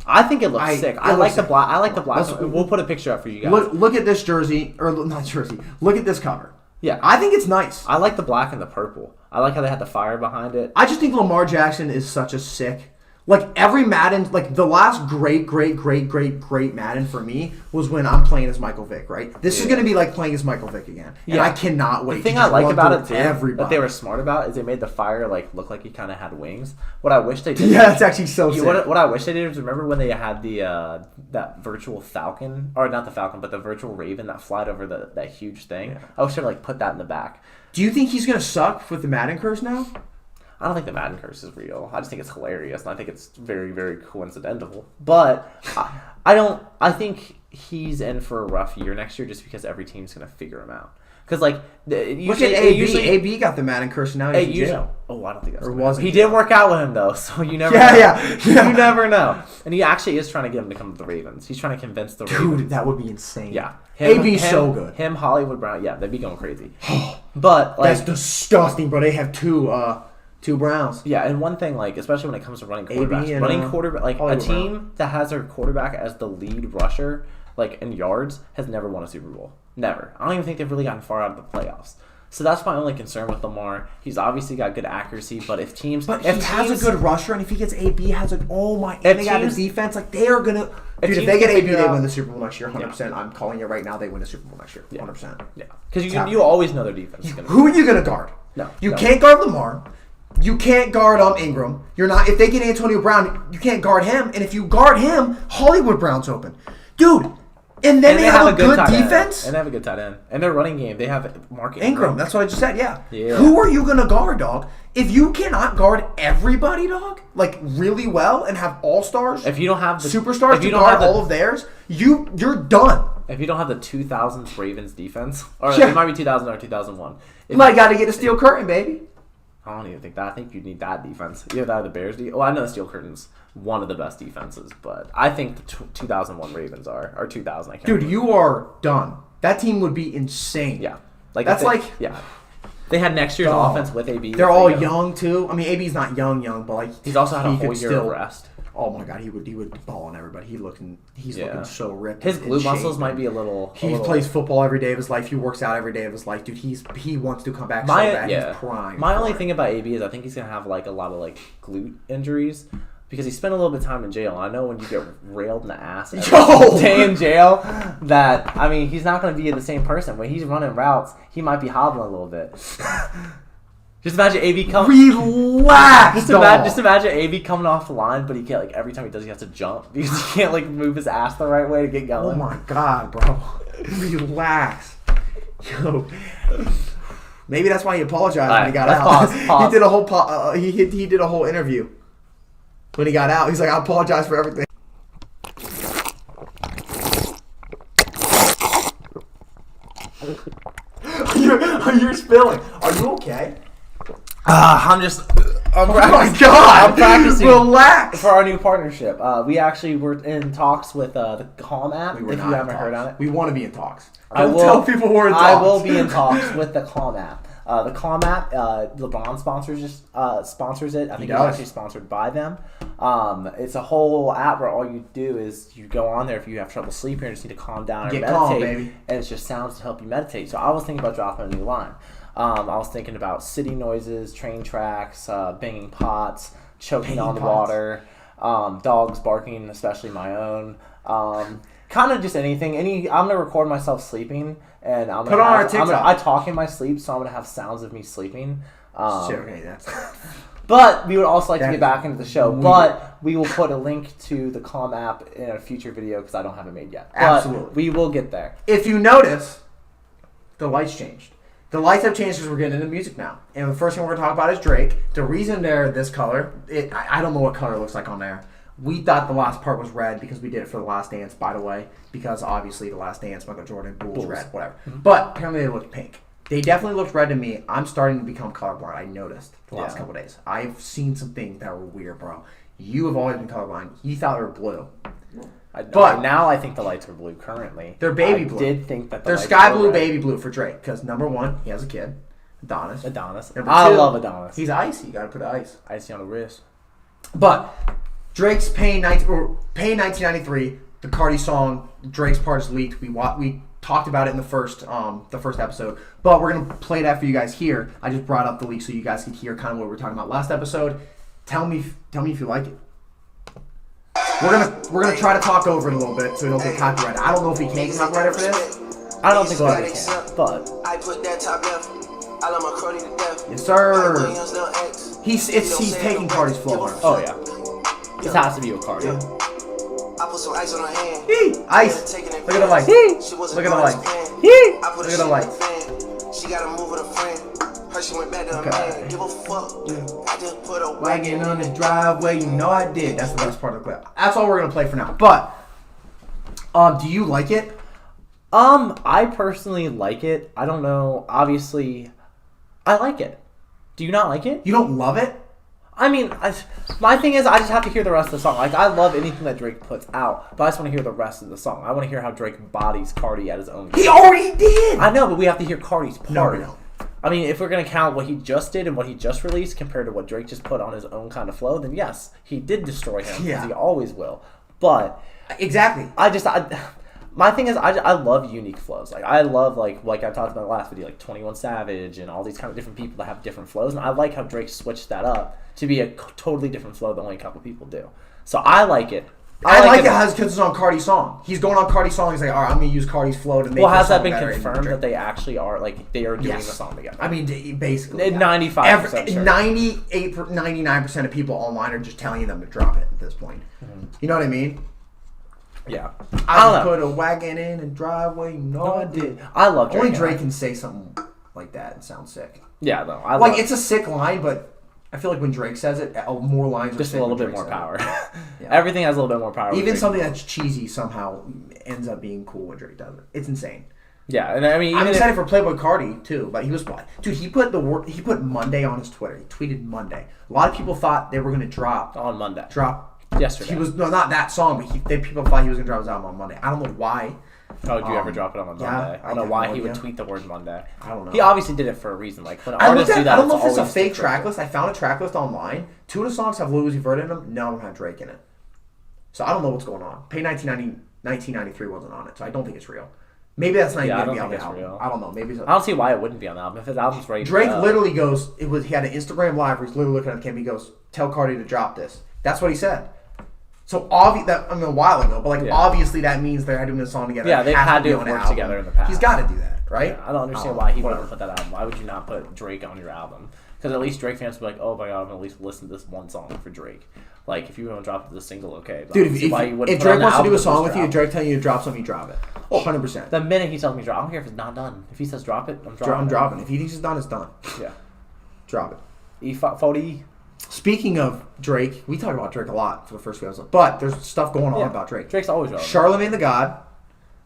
I think it looks sick. I like the black. I like the black. Let's- We'll put a picture up for you guys. Look at this jersey, or not jersey. Look at this cover. Yeah, I think it's nice. I like the black and the purple. I like how they had the fire behind it. I just think Lamar Jackson is such a sick. Like every Madden, like the last great Madden for me was when I'm playing as Michael Vick, right? This is going to be like playing as Michael Vick again. And I cannot wait. The thing to I just like run about it through too, everybody. that they were smart about, is they made the fire like look like he kind of had wings. What I wish they did. Yeah, it's actually so sick. What I wish they did is remember when they had the that virtual falcon, or not the falcon, but the virtual raven that flied over that huge thing. Yeah. I wish they'd like put that in the back. Do you think he's going to suck with the Madden curse now? I don't think the Madden curse is real. I just think it's hilarious, and I think it's very, very coincidental. But I think he's in for a rough year next year, just because every team's gonna figure him out. Because like look at AB. AB got the Madden curse, and now he's in jail. Oh, I don't think that's. Or was he did work out with him though, so you never. Yeah. You never know. And he actually is trying to get him to come to the Ravens. He's trying to convince the Ravens. Dude, that would be insane. Yeah. AB's so good. Him, Hollywood Brown. Yeah, they'd be going crazy. But like, that's disgusting, bro. They have two Browns. Yeah, and one thing, like, especially when it comes to running quarterbacks, a team that has their quarterback as the lead rusher, like in yards, has never won a Super Bowl. Never. I don't even think they've really gotten far out of the playoffs. So that's my only concern with Lamar. He's obviously got good accuracy, but if he has a good rusher, and if he gets AB, and they got his defense, like they are gonna. Dude, if they get AB, they win the Super Bowl next year, 100%. Yeah. I'm calling it right now. They win the Super Bowl next year, 100%. Yeah, because you always know their defense. Who are you gonna guard? No, you can't guard Lamar. You can't guard Ingram. You're not. If they get Antonio Brown, you can't guard him. And if you guard him, Hollywood Brown's open, dude. And then they have a good defense. And they have a good tight end. And their running game, they have Mark Ingram. That's what I just said. Yeah. Who are you gonna guard, dog? If you cannot guard everybody, dog, like really well, and have all stars, if you don't have the superstars to guard all of theirs, you're done. If you don't have the 2000s Ravens defense, or it might be 2000 or 2001, you might got to get a steel curtain, baby. I don't even think that. I think you need that defense. Either that or the Bears. Well, I know the Steel Curtain's one of the best defenses, but I think the 2001 Ravens are, or 2000. I can't remember. You are done. That team would be insane. Yeah, yeah. They had next year's offense with AB. They're all young too. I mean, AB's not young, but like he's also had a whole year of rest. Oh my God, he would ball on everybody. He's looking so ripped. His glute muscles might be a little. He plays football every day of his life. He works out every day of his life, dude. He wants to come back so bad. He's prime. My only thing about AB is I think he's gonna have like a lot of like glute injuries because he spent a little bit of time in jail. I know when you get railed in the ass every day in jail, that I mean he's not gonna be the same person. When he's running routes, he might be hobbling a little bit. Just imagine AB coming. Relax. Just imagine AB coming off the line, but he can't. Like every time he does, he has to jump because he can't like move his ass the right way to get going. Oh my God, bro! Relax. Yo, maybe that's why he apologized when he got out. Pause. He did a whole he did a whole interview when he got out. He's like, I apologize for everything. You're spilling. Are you okay? I'm oh my God! I'm practicing. Relax. For our new partnership. We actually were in talks with the Calm app. If you haven't heard on it, we want to be in talks. I will tell people we're in talks. I will be in talks with the Calm app. The Calm app, LeBron sponsors it. I think it's actually sponsored by them. It's a whole app where all you do is you go on there if you have trouble sleeping or just need to calm down or meditate. Calm, baby. And it's just sounds to help you meditate. So I was thinking about dropping a new line. I was thinking about city noises, train tracks, banging pots, choking on the water, dogs barking, especially my own. Kind of just anything. I'm gonna record myself sleeping, and I'm Put gonna on our have, TikTok. I talk in my sleep, so I'm gonna have sounds of me sleeping. Okay, that's. But we would also like to That get is back into the show. weird. But we will put a link to the Calm app in a future video because I don't have it made yet. But Absolutely. we will get there. If you notice, the lights changed. The lights have changed because we're getting into music now. And the first thing we're going to talk about is Drake. The reason they're this color, I don't know what color it looks like on there. We thought the last part was red because we did it for The Last Dance, by the way. Because obviously The Last Dance, Michael Jordan, Bulls red, whatever. Mm-hmm. But apparently they look pink. They definitely looked red to me. I'm starting to become colorblind. I noticed the last couple days. I've seen some things that were weird, bro. You have always been colorblind. You thought they were blue. But now I think the lights are blue currently. They're baby blue. I did think that they're lights sky were blue, red. baby blue for Drake. Because number one, he has a kid, Adonis. Number I two, love Adonis. He's icy. You gotta put ice. Icy on the wrist. But Drake's Pain 1993, the Cardi song, Drake's part is leaked. We talked about it in the first episode, but we're gonna play that for you guys here. I just brought up the leak so you guys could hear kind of what we were talking about last episode. Tell me if you like it. We're gonna try to talk over it a little bit so we don't get copyrighted. I don't know if we can get copyrighted for this. I don't think we'll ever can, but I put that top left. I love my cruddy to death. Yes, sir. He's taking Cardi's flow. oh yeah, this has to be with Cardi. I put some ice on her hand. Ice. Look at the lights. Look at the lights. Look at the lights. She got to move with a friend. Her she went back to her man. Give a fuck. I just put a Wagon on the driveway, you know I did. That's the best part of the clip. That's all we're gonna play for now. But, do you like it? I personally like it. I don't know. Obviously, I like it. Do you not like it? You don't love it? I mean, my thing is I just have to hear the rest of the song. Like, I love anything that Drake puts out, but I just want to hear the rest of the song. I want to hear how Drake bodies Cardi at his own game. He already did! I know, but we have to hear Cardi's part. No, we don't. I mean, if we're going to count what he just did and what he just released compared to what Drake just put on his own kind of flow, then yes, he did destroy him, because he always will. But exactly. my thing is, I love unique flows. Like, I love, like I talked about in the last video, like 21 Savage and all these kind of different people that have different flows. And I like how Drake switched that up to be a totally different flow that only a couple people do. So I like it. I like it because it's on Cardi's song. He's going on Cardi's song. He's like, all right, I'm going to use Cardi's flow to make Well, has this that song been better confirmed that they actually are, like, they are doing the song together? I mean, basically. 95% sure. 99% of people online are just telling them to drop it at this point. Mm-hmm. You know what I mean? Yeah. I put a wagon in a driveway, you know I did. I love Drake. Only Drake can say something like that and sound sick. Yeah, no. It's a sick line, but I feel like when Drake says it, more lines are just sick a little when bit Drake more power. Yeah. Everything has a little bit more power. Even something that's cheesy somehow ends up being cool when Drake does it. It's insane. Yeah, and I mean, I'm excited for Playboy Cardi too. Like he put Monday on his Twitter. He tweeted Monday. A lot of people thought they were going to drop on Monday. Yesterday. Not that song, but people thought he was going to drop his album on Monday. I don't know why. Oh, did you ever drop it on a Monday? Yeah, I don't know why he would tweet the word Monday. I don't know. He obviously did it for a reason. Like when artists do that, I don't know if it's a always fake track list. I found a track list online. 2 of the songs have Lil Uzi Vert in them. None of them have Drake in it. So I don't know what's going on. Pay 1993 wasn't on it, so I don't think it's real. Maybe that's not even going to be on the album. Real. I don't know. Maybe I don't see why it wouldn't be on the album. If his album's right, Drake literally goes. He had an Instagram live where he's literally looking at the camera. He goes, "Tell Cardi to drop this." That's what he said. So a while ago, but obviously that means they're doing a song together. Yeah, they've had to work together in the past. He's got to do that, right? Yeah, I don't understand why he wouldn't put that album. Why would you not put Drake on your album? Because at least Drake fans would be like, oh my god, I'm gonna at least listen to this one song for Drake. Like if you want to drop the single, okay. Dude, if Drake wants to do a song with you, Drake telling you to drop something, you drop it. 100%. The minute he tells me to drop, I don't care if it's not done. If he says drop it, I'm dropping. I'm dropping. If he thinks it's done, it's done. Yeah. Drop it. E40. Speaking of Drake, we talk about Drake a lot for the first few episodes, but there's stuff going on about Drake. Drake's always relevant. Charlamagne the God,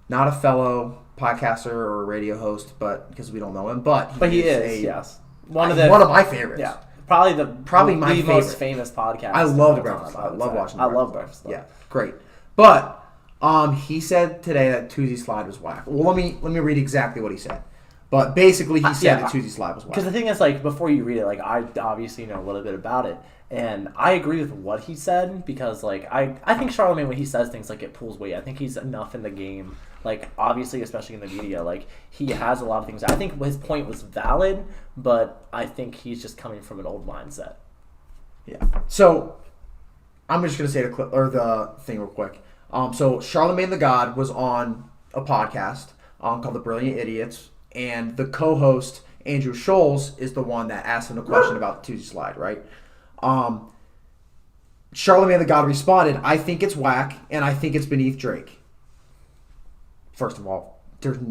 not a fellow podcaster or radio host, but because we don't know him, but he is yes, one of my favorites. Yeah, probably my most favorite. famous podcast. I love the Breakfast Club. I love watching. I love Breakfast Club. Yeah, great. But he said today that Tuesday Slide was whack. Well, let me read exactly what he said. But basically, he said that Tuesday Slide was whack. Because the thing is, like, before you read it, like, I obviously know a little bit about it. And I agree with what he said because, like, I think Charlamagne, when he says things, like, it pulls weight. I think he's enough in the game. Like, obviously, especially in the media, like, he has a lot of things. I think his point was valid, but I think he's just coming from an old mindset. Yeah. So, I'm just going to say the thing real quick. So, Charlamagne the God was on a podcast called The Brilliant Idiots, and the co-host Andrew Scholes is the one that asked him a question about the Tuesday Slide, right? Charlamagne the God responded, I think it's whack, and I think it's beneath Drake. First of all,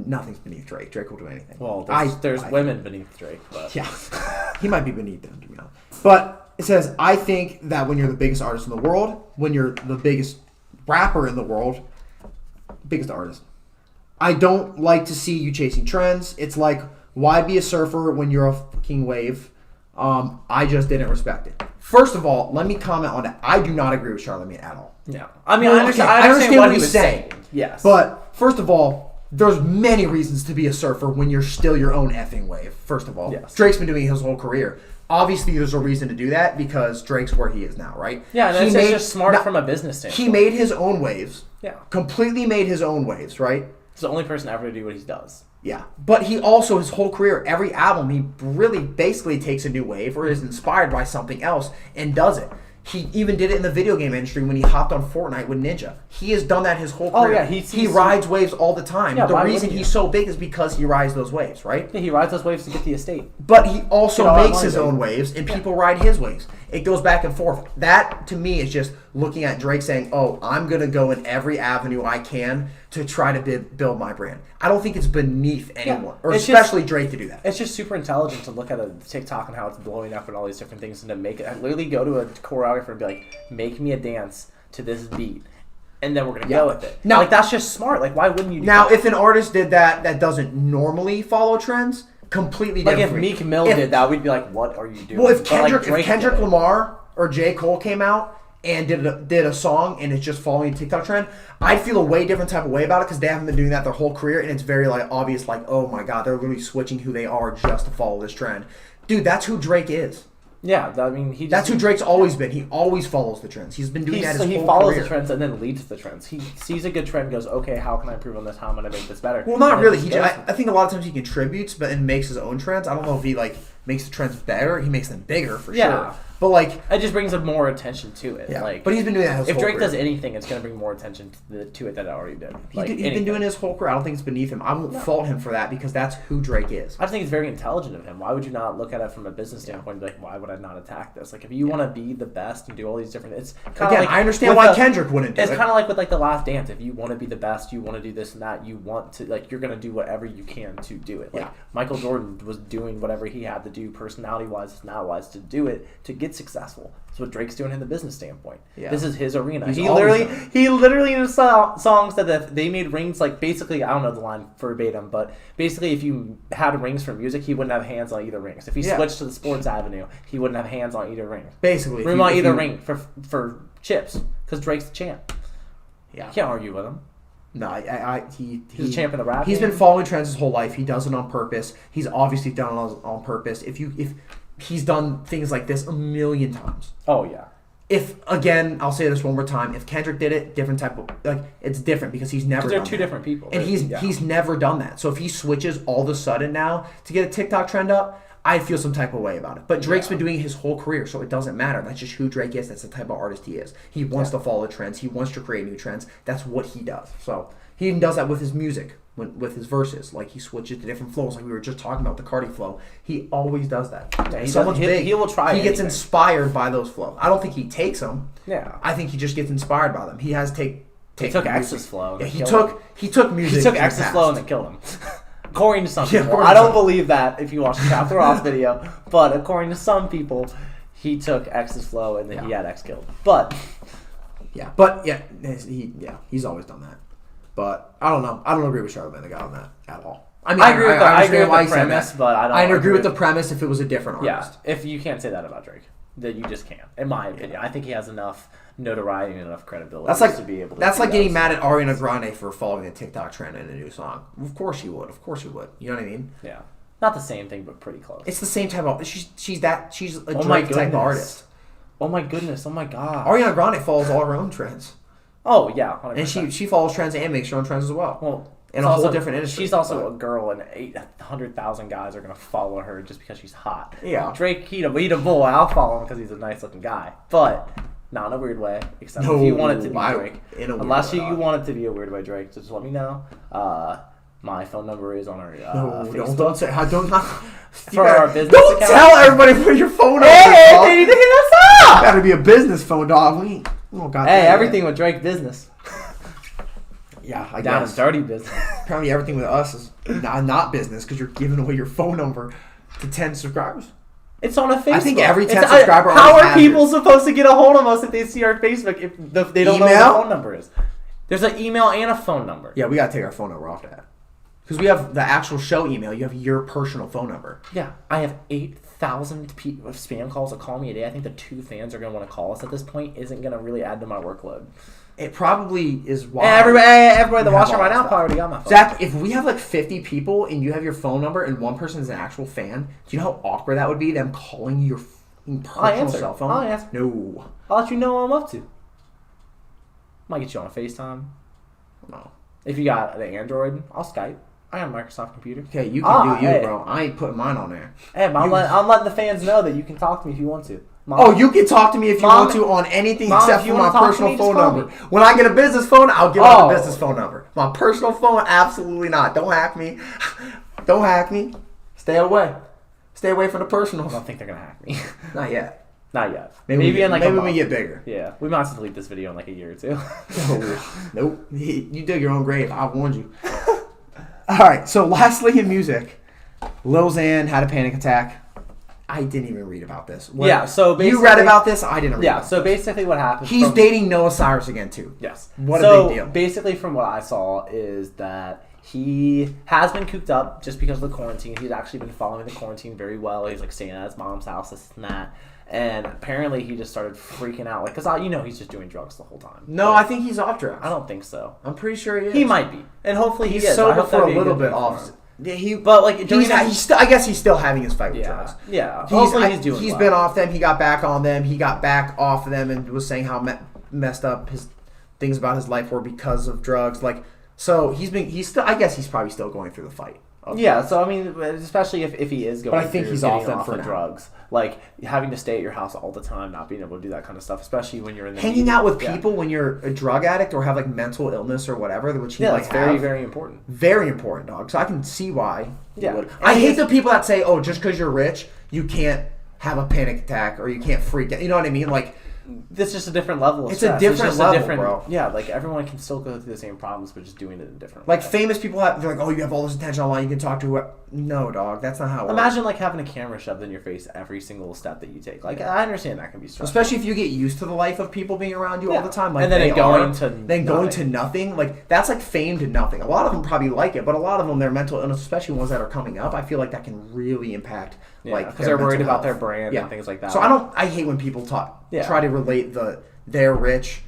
nothing's beneath Drake. Drake will do anything. Well, there's women beneath Drake, but yeah, he might be beneath them, to be honest. But it says, I think that when you're the biggest artist in the world, when you're the biggest rapper in the world, biggest artist, I don't like to see you chasing trends. It's like, why be a surfer when you're a fucking wave? I just didn't respect it. First of all, let me comment on that. I do not agree with Charlamagne at all. Yeah, I mean, I understand what he was saying. Yes, but first of all, there's many reasons to be a surfer when you're still your own effing wave. First of all, yes. Drake's been doing his whole career. Obviously, there's a reason to do that because Drake's where he is now, right? Yeah, and it's just smart from a business standpoint. He made his own waves. Yeah, completely made his own waves, right? He's the only person ever to do what he does. Yeah, but he also, his whole career, every album, he really basically takes a new wave or is inspired by something else and does it. He even did it in the video game industry when he hopped on Fortnite with Ninja. He has done that his whole career. Oh, yeah, he rides waves all the time. Yeah, the reason he's so big is because he rides those waves, right? Yeah, he rides those waves to get the estate. But he also makes his own waves, and people ride his waves. It goes back and forth. That, to me, is just looking at Drake saying, oh, I'm going to go in every avenue I can to try to build my brand. I don't think it's beneath anyone, or especially Drake, to do that. It's just super intelligent to look at a TikTok and how it's blowing up and all these different things, and to make it, literally go to a choreographer and be like, make me a dance to this beat, and then we're going to go with it. Now, like, that's just smart. Like, why wouldn't you do that? If an artist did that doesn't normally follow trends, completely different. Like, if Meek Mill did that, we'd be like, what are you doing? Well, if Kendrick Lamar or J. Cole came out and did a song and it's just following a TikTok trend, I'd feel a way different type of way about it because they haven't been doing that their whole career, and it's very like obvious, like, oh my god, they're literally switching who they are just to follow this trend. Dude, that's who Drake is. Yeah, I mean, that's who Drake's always been. He always follows the trends. He's been doing that his whole career. He follows the trends and then leads the trends. He sees a good trend, goes, okay, how can I improve on this? How am I going to make this better? Well, not really. I think a lot of times he contributes, and makes his own trends. I don't know if he makes the trends better. He makes them bigger for sure. But it just brings more attention to it. Yeah. But he's been doing that his whole career. If Drake does anything, it's going to bring more attention to it than it already did. He's been doing his whole career. I don't think it's beneath him. I won't fault him for that because that's who Drake is. I just think it's very intelligent of him. Why would you not look at it from a business standpoint and be like, why would I not attack this? Like, if you want to be the best and do all these different... It's kind of I understand why Kendrick wouldn't do it. It's kind of like with The Last Dance. If you want to be the best, you want to do this and that, you want to... you're going to do whatever you can to do it. Michael Jordan was doing whatever he had to do personality-wise, personality-wise, to do it, to get successful. That's what Drake's doing in the business standpoint. Yeah. This is his arena. He literally in his songs said that they made rings, like, basically, I don't know the line verbatim, but basically if you had rings for music, he wouldn't have hands on either rings. If he switched to the sports avenue, he wouldn't have hands on either ring. Basically. Room on either ring for chips, because Drake's the champ. Yeah. You can't argue with him. No, he's a champ in the rap He's game. been following trends his whole life. He does it on purpose. He's obviously done it on purpose. If he's done things like this a million times. Oh, yeah. Again, I'll say this one more time. If Kendrick did it, different type of... it's different because he's never done that. They're two different people. And he's never done that. So if he switches all of a sudden now to get a TikTok trend up, I feel some type of way about it. But Drake's been doing his whole career, so it doesn't matter. That's just who Drake is. That's the type of artist he is. He wants to follow trends. He wants to create new trends. That's what he does. So he even does that with his music, with his verses. Like, he switches to different flows. Like we were just talking about the Cardi flow. He always does that. Yeah, someone's big. He will try. He gets inspired by those flows. I don't think he takes them. Yeah. I think he just gets inspired by them. He has he took X's flow. Yeah, he took music. He took X's flow and then killed him. According to some people. I don't believe that if you watch the Chapter Ross video, but according to some people, he took X's flow and then he had X killed. But he's always done that. But I don't know. I don't agree with Charlamagne the God on that at all. I mean, I agree with the premise, but I agree with the premise if it was a different artist. Yeah, if you can't say that about Drake, that you just can't. In my opinion, I think he has enough notoriety and enough credibility to be able to. That's like getting mad at Ariana Grande for following a TikTok trend in a new song. Of course you would. You know what I mean? Yeah, not the same thing, but pretty close. It's the same type of. She's a Drake type of artist. Oh my goodness! Oh my god! Ariana Grande follows all her own trends. Oh yeah, 100%. And she follows trends and makes her own trends as well. Well, in a whole different industry. She's also a girl, and 800,000 guys are gonna follow her just because she's hot. Yeah. Drake, he's a boy. I'll follow him because he's a nice looking guy, but not in a weird way. Except if you want it to be Drake. Unless you want it to be a weird way, Drake. So just let me know. my phone number is on our No, Facebook. don't say. Don't For our business Don't account. tell everybody where your phone number is. Hey, dog. they need to hit us up. Gotta be a business phone, dog. We don't got Hey, that everything yet. with Drake business. Yeah, I Down guess. and dirty business. Apparently, everything with us is not business because you're giving away your phone number to 10 subscribers. It's on a Facebook. I think every 10 It's- subscriber How already are has people it. supposed to get a hold of us if they see our Facebook if they don't know what Email? the phone number is? There's an email and a phone number. Yeah, we gotta take our phone number off that. Because we have the actual show email. You have your personal phone number. Yeah, I have 8,000 spam calls that call me a day. I think the 2 fans are going to want to call us at this point isn't going to really add to my workload. It probably is why. Everybody that you watching have right all now that probably already got my phone. Zach, if we have like 50 people and you have your phone number and one person is an actual fan, do you know how awkward that would be? Them calling your personal answer. cell phone? I'll answer. No. I'll let you know what I'm up to. Might get you on a FaceTime. No. If you got an Android, I'll Skype. I got a Microsoft computer. Okay, you can do you, hey. bro. I ain't putting mine on there. Hey, I'm letting the fans know that you can talk to me if you want to. Mom, Oh, you can talk to me if you Mom, want to on anything Mom, except if you for my wanna talk to personal me, just phone call number. me. When I get a business phone, I'll give out Oh. the business phone number. My personal phone, absolutely not. Don't hack me. Don't hack me. Stay away. Stay away from the I personal. don't think they're going to hack me. Not yet. Not yet. Maybe in like a maybe month. we get bigger. Yeah, we might have to delete this video in like a year or two. Nope. You dig your own grave. I warned you. All right. So lastly in music, Lil Xan had a panic attack. I didn't even read about this. Yeah, so you read basically- about this. I didn't read. Yeah, about so this. basically what happened... He's dating Noah Cyrus again too. Yes. What a so big deal. Basically from what I saw is that he has been cooped up just because of the quarantine. He's actually been following the quarantine very well. He's like staying at his mom's house, this and that. And apparently he just started freaking out. Like, because he's just doing drugs the whole time. No, Like, I think he's off drugs. I don't think so. I'm pretty sure he is. He might be. And hopefully He's he is. I sober hope for that'd a be little good bit thing for off. him. Yeah, But like during that, I guess he's still having his fight with yeah, drugs. yeah. Hopefully he's doing. He's well. been off them. He got back on them. He got back off of them and was saying how messed up his things about his life were because of drugs. Like, so he's still. I guess he's probably still going through the fight. Yeah, so I mean, especially if he is going, But I think through he's getting off them for the now. drugs, like having to stay at your house all the time, not being able to do that kind of stuff, especially when you're in the Hanging media. out with Yeah. people when you're a drug addict or have like mental illness or whatever, which he Yeah, might that's very have. very important. Very important, dog. So I can see why. Yeah. Would. And I hate it's- the people that say, "Oh, just because you're rich, you can't have a panic attack or you can't freak out." You know what I mean? Like, It's just a different level of It's a stress. different just level, bro. Yeah, like everyone can still go through the same problems, but just doing it in a different like way. famous people have. They're like, "Oh, you have all this attention online. You can talk to whoever." No, dog. That's not how it works. Imagine like having a camera shoved in your face every single step that you take. Like I understand that can be stressful. Especially if you get used to the life of people being around you all Yeah. the time, like And then they it going are, to then going nothing. to nothing. Like that's like fame to nothing. A lot of them probably like it, but a lot of them, their mental illness, especially ones that are coming up, I feel like that can really impact like because their they're worried mental about their health. brand and things like that. So I hate when people Yeah. try to relate they're rich,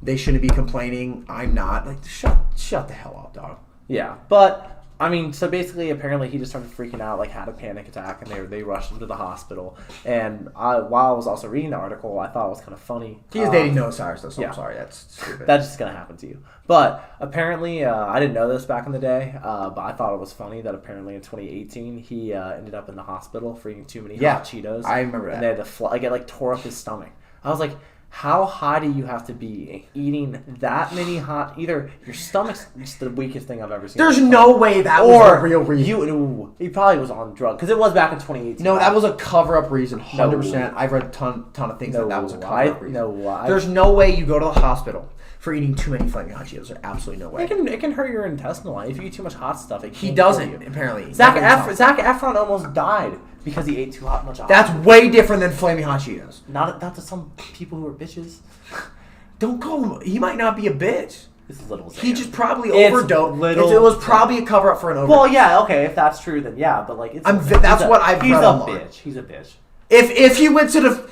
they shouldn't be complaining. I'm not. Like shut the hell up, dog. Yeah, but I mean, so basically, apparently, he just started freaking out, like had a panic attack, and they rushed him to the hospital. And while I was also reading the article, I thought it was kind of funny. He is dating Noah Cyrus, though, so yeah. I'm sorry, that's stupid. That's just gonna happen to you. But apparently, I didn't know this back in the day, but I thought it was funny that apparently in 2018 he ended up in the hospital for eating too many hot Cheetos. I remember that. And they had to like it like tore up his stomach. I was like, how high do you have to be eating that many hot? Either your stomach's just the weakest thing I've ever seen. There's no way that was a real reason. He probably was on drugs because it was back in 2018. No, that was a cover-up reason, 100%. No. I've read a ton of things that was a cover-up reason. No, There's no way you go to the hospital for eating too many Flaming Hot Cheetos. There's absolutely no way. It can hurt your intestinal life if you eat too much hot stuff. He doesn't, apparently. Zac Efron almost died because he ate too much hot. That's way different than Flaming Hot Cheetos. not to some people who are bitches. Don't call him. He might not be a bitch. This is little. He Xan. just probably It's overdosed. little It was probably a cover-up for an overdose. Well, yeah, okay, if that's true, then yeah, but like, That's what I've he's read a online. bitch. He's a bitch. If he went to the...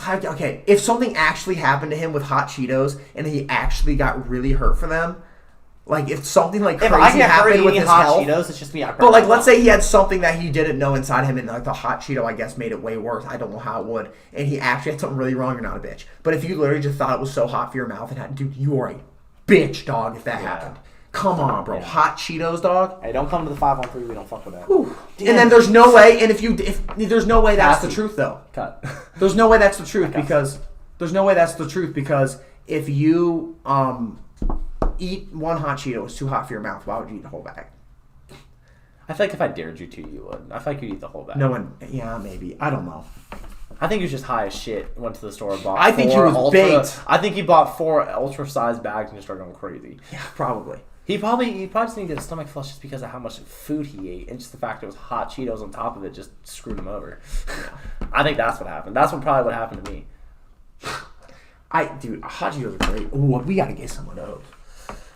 Okay, if something actually happened to him with hot Cheetos and he actually got really hurt for them, like if something like If crazy I get hurt happened with eating his hot health... Cheetos, it's just me. But like, let's say he had something that he didn't know inside him, and like the hot Cheeto, I guess, made it way worse. I don't know how it would, and he actually had something really wrong. You're not a bitch. But if you literally just thought it was so hot for your mouth and had, dude, you are a bitch, dog. If that happened, come on, bro. Yeah. Hot Cheetos, dog. Hey, don't come to the 513. We don't fuck with that. And then there's no way, and if there's no way that's the truth though. Cut. There's no way that's the truth because if you eat one hot Cheeto, it's too hot for your mouth. Why would you eat the whole bag? I feel like if I dared you to, you would. I feel like you'd eat the whole bag. No one. Yeah, maybe. I don't know. I think he was just high as shit. Went to the store and bought. I think he was baked. I think he bought 4 ultra-sized bags and just started going crazy. Yeah, probably. He probably just needed a stomach flush just because of how much food he ate, and just the fact it was hot Cheetos on top of it just screwed him over. Yeah. I think that's what happened. That's probably what happened to me. Dude, hot Cheetos are great. Ooh, we gotta get some of those.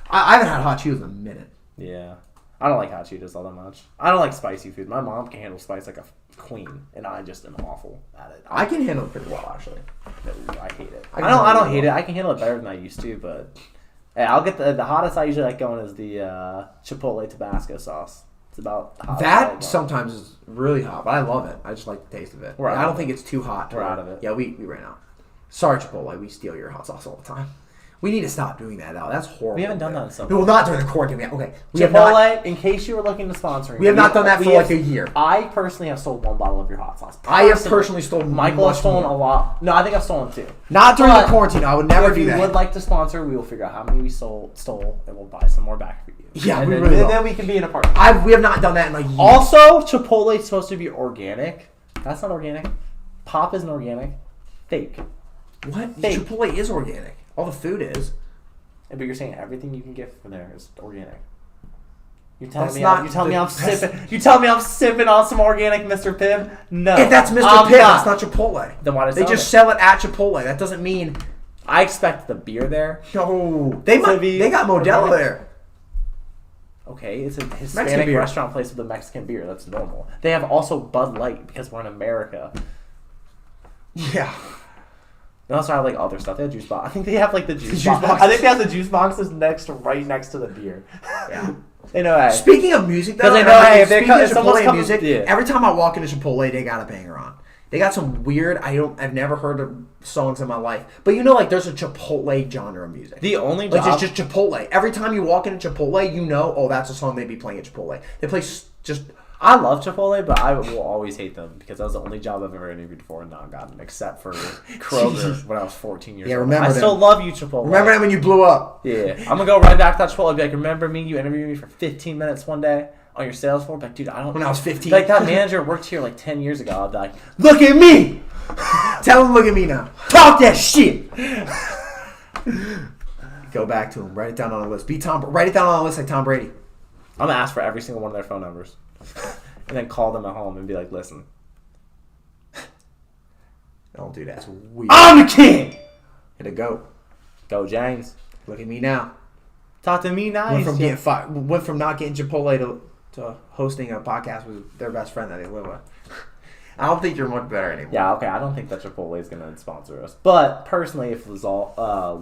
I haven't had hot Cheetos in a minute. Yeah. I don't like hot Cheetos all that much. I don't like spicy food. My mom can handle spice like a queen, and I just am awful at it. I can handle it pretty well, actually. No, I hate it. I don't hate it. I can handle it better than I used to, but hey, I'll get the hottest I usually like going is the Chipotle Tabasco sauce. It's about the hottest. That sometimes is really hot, but I love it. I just like the taste of it. I don't think it's too hot. We're out of it. Yeah, we ran out. Sorry, Chipotle. We steal your hot sauce all the time. We need to stop doing that now. That's horrible. We haven't done that in so long. No, not during the quarantine. Okay. Chipotle, in case you were looking to sponsor me. We have not done that for like a year. I personally have sold 1 bottle of your hot sauce. I have personally stolen Michael has stolen a lot. No, I think I've stolen 2. Not during the quarantine. I would never do that. If you would like to sponsor, we will figure out how many we stole, and we'll buy some more back for you. Yeah, and we really will. And then we can be in a partnership. We have not done that in like years. Also, Chipotle is supposed to be organic. That's not organic. Pop isn't organic. Fake. What? Fake. Chipotle is organic. All the food is. But you're saying everything you can get from there is organic. You That's telling me not you telling me I'm the- sipping. You telling me I'm sipping on some organic Mr. Pibb? No. If that's Mr. I'm Pibb, that's not Chipotle. Then why does they just sell it at Chipotle? That doesn't mean. I expect the beer there. No, they got Modelo there. Okay, it's a Hispanic restaurant place with a Mexican beer. That's normal. They have also Bud Light because we're in America. Yeah. They also have like other stuff. They have juice box. I think they have like the juice box. I think they have the juice boxes right next to the beer. Yeah. They know. Hey. Speaking of music, though, they know. Hey, speaking of Chipotle music, yeah. every time I walk into Chipotle, they got a banger on. They got some weird. I've never heard of songs in my life, but you know, like there's a Chipotle genre of music. The only like it's just Chipotle. Every time you walk into Chipotle, you know, oh, that's a song they'd be playing at Chipotle. They play just. I love Chipotle, but I will always hate them because that was the on't job I've ever interviewed for and not gotten, except for Kroger when I was 14 years old. Remember I still love you, Chipotle. Remember that when you blew up? Yeah. I'm going to go right back to that Chipotle and be like, remember me? You interviewed me for 15 minutes one day on your sales floor? Like, dude, I don't... When I was 15. Like, that manager worked here like 10 years ago. I'd be like, look at me! Tell him, look at me now. Talk that shit! Go back to him. Write it down on a list. Write it down on a list like Tom Brady. I'm going to ask for every single one of their phone numbers. And then call them at home and be like, listen. Don't do that. It's weird. I'm the king! Hit a goat. Go, James. Look at me now. Talk to me nice. Went from not getting Chipotle to hosting a podcast with their best friend that they live with. I don't think you're much better anymore. Yeah, okay. I don't think that Chipotle is going to sponsor us. But personally, if Lysol or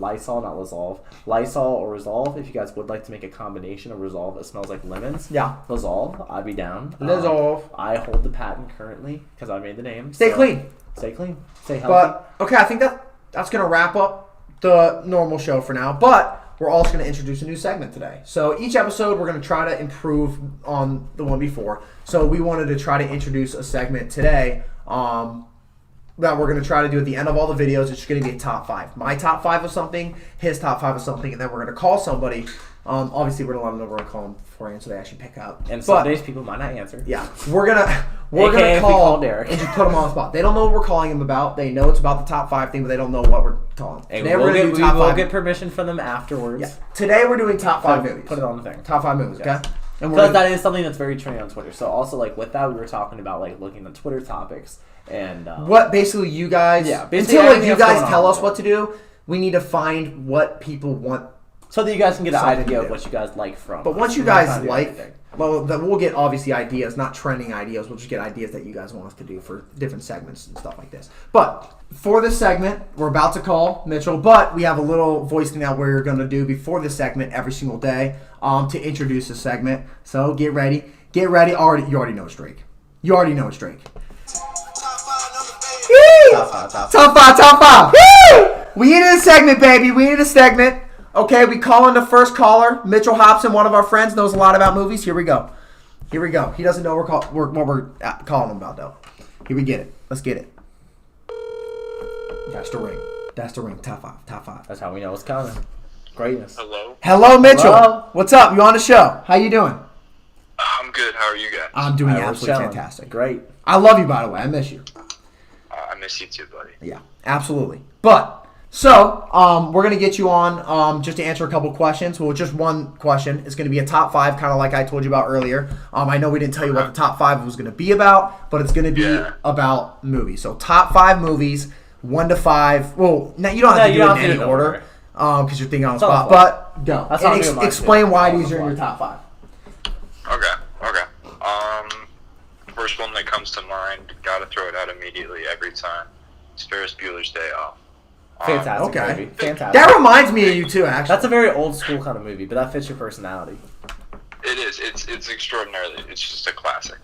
Resolve, if you guys would like to make a combination of Resolve that smells like lemons, Resolve, I'd be down. Resolve. I hold the patent currently because I made the name. Stay clean. Stay clean. Stay healthy. But okay, I think that's going to wrap up the normal show for now. But we're also going to introduce a new segment today. So each episode, we're going to try to improve on the one before. So we wanted to try to introduce a segment today that we're going to try to do at the end of all the videos. It's going to be a top 5. My top 5 of something, his top 5 of something, and then we're going to call somebody. Obviously, we're going to let them know we're going to call them beforehand so they actually pick up. And some days people might not answer. Yeah. We're gonna call Derek and just put them on the spot. They don't know what we're calling them about. They know it's about the top 5 thing, but they don't know what we're calling. Today we're going to do top 5. We'll get permission from them afterwards. Yeah. Today we're doing top 5 movies. Put it on the thing. Top 5 movies, okay? Because that is something that's very trendy on Twitter. So also, like, with that, we were talking about, like, looking at Twitter topics and... what basically you guys... Yeah. Until, like, you guys tell us what to do, we need to find what people want. So that you guys can get an idea of what you guys like from. But once you guys like... Well, then we'll get, obviously, ideas, not trending ideas. We'll just get ideas that you guys want us to do for different segments and stuff like this. But for this segment, we're about to call Mitchell, but we have a little voice thing that we're going to do before this segment every single day to introduce the segment. So get ready. Get ready. You already know it's Drake. You already know it's Drake. Top five. Woo! We needed a segment, baby. We needed a segment. Okay, we call in the first caller. Mitchell Hobson, one of our friends, knows a lot about movies. Here we go. He doesn't know what we're calling him about, though. Here we get it. Let's get it. That's the ring. Top five. That's how we know it's coming. Greatness. Hello, Mitchell. Hello. What's up? You on the show? How you doing? I'm Good. How are you guys? I'm doing We're absolutely chilling. fantastic. Great. I love you, by the way. I miss you. I miss you too, buddy. Yeah, absolutely. But so we're gonna get you on just to answer a couple questions. Well, just one question. It's gonna be a top 5, kind of like I told you about earlier. I know we didn't tell you what the top 5 was gonna be about, but it's gonna be about movies. So top 5 movies, 1 to 5. Well, now you don't have to do it in any order because you're thinking on the spot. But go. That's And explain why these are in your top 5. Okay. First one that comes to mind, gotta throw it out immediately every time. It's Ferris Bueller's Day Off. Fantastic okay. movie. Fantastic. That reminds me of you too, actually. That's a very old school kind of movie, but that fits your personality. It is. It's extraordinarily. It's just a classic.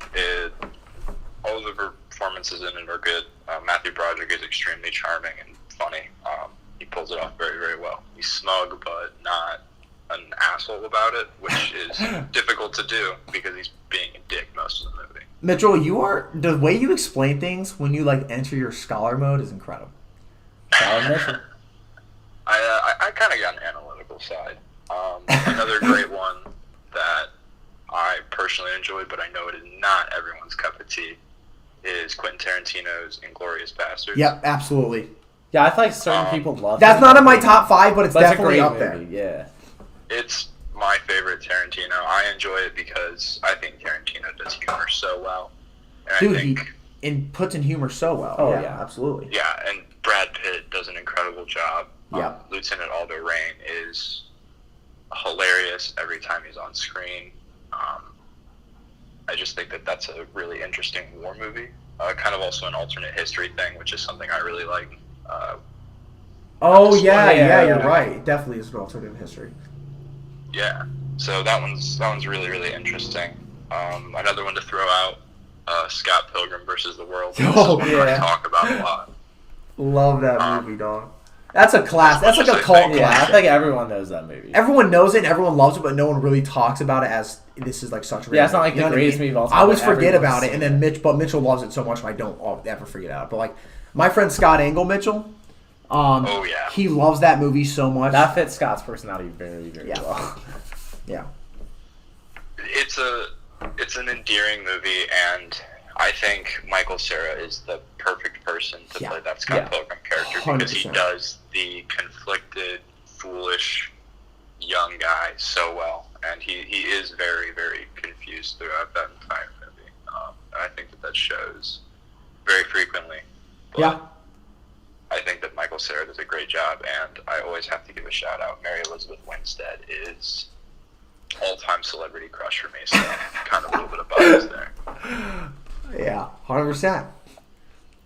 All of the performances in it are good. Matthew Broderick is extremely charming and funny. He pulls it off very, very well. He's smug, but not an asshole about it, which is difficult to do because he's being a dick most of the movie. Mitchell, the way you explain things when you enter your scholar mode is incredible. I kind of got an analytical side. Another great one that I personally enjoyed, but I know it is not everyone's cup of tea, is Quentin Tarantino's Inglourious Basterds. Yep, absolutely. Yeah, I feel like certain people love That's it. not in my top 5, but it's But definitely it's a up great there. movie, yeah. It's my favorite Tarantino. I enjoy it because I think Tarantino does humor so well. And Dude, I think, he puts in humor so well. Oh, yeah, yeah. absolutely. yeah, and Brad Pitt does an incredible job. Yeah. Lieutenant Aldo Rain is hilarious every time he's on screen. I just think that that's a really interesting war movie. Kind of also an alternate history thing, which is something I really like. Oh, yeah, Yeah. you're right. It definitely is an alternative history. Yeah, so that one's really, really interesting. Another one to throw out, Scott Pilgrim versus the World. Oh, This is one yeah. I talk about a lot. Love that movie, dog. That's a class. That's like a Just cult like- Yeah, I classic. think everyone knows that movie. Everyone knows it and everyone loves it, but no one really talks about it as this is like such a great Yeah, it's not movie. like You the know what I greatest mean? movie of all time, I always but forget everyone's about it, and seen then Mitchell loves it so much I don't ever forget about it. But like my friend Scott Engel Mitchell, Oh, yeah. he loves that movie so much. That fits Scott's personality very, very Yeah. well. Yeah. It's an endearing movie, and I think Michael Cera is the perfect person to Yeah. play that Scott Yeah. Pilgrim character because he 100%. does the conflicted, foolish young guy so well, and he is very, very confused throughout that entire movie. And I think that shows very frequently. But Yeah. I think that Michael Cera does a great job, and I always have to give a shout out. Mary Elizabeth Winstead is all-time celebrity crush for me, so kind of a little bit of bias there. Yeah. 100%.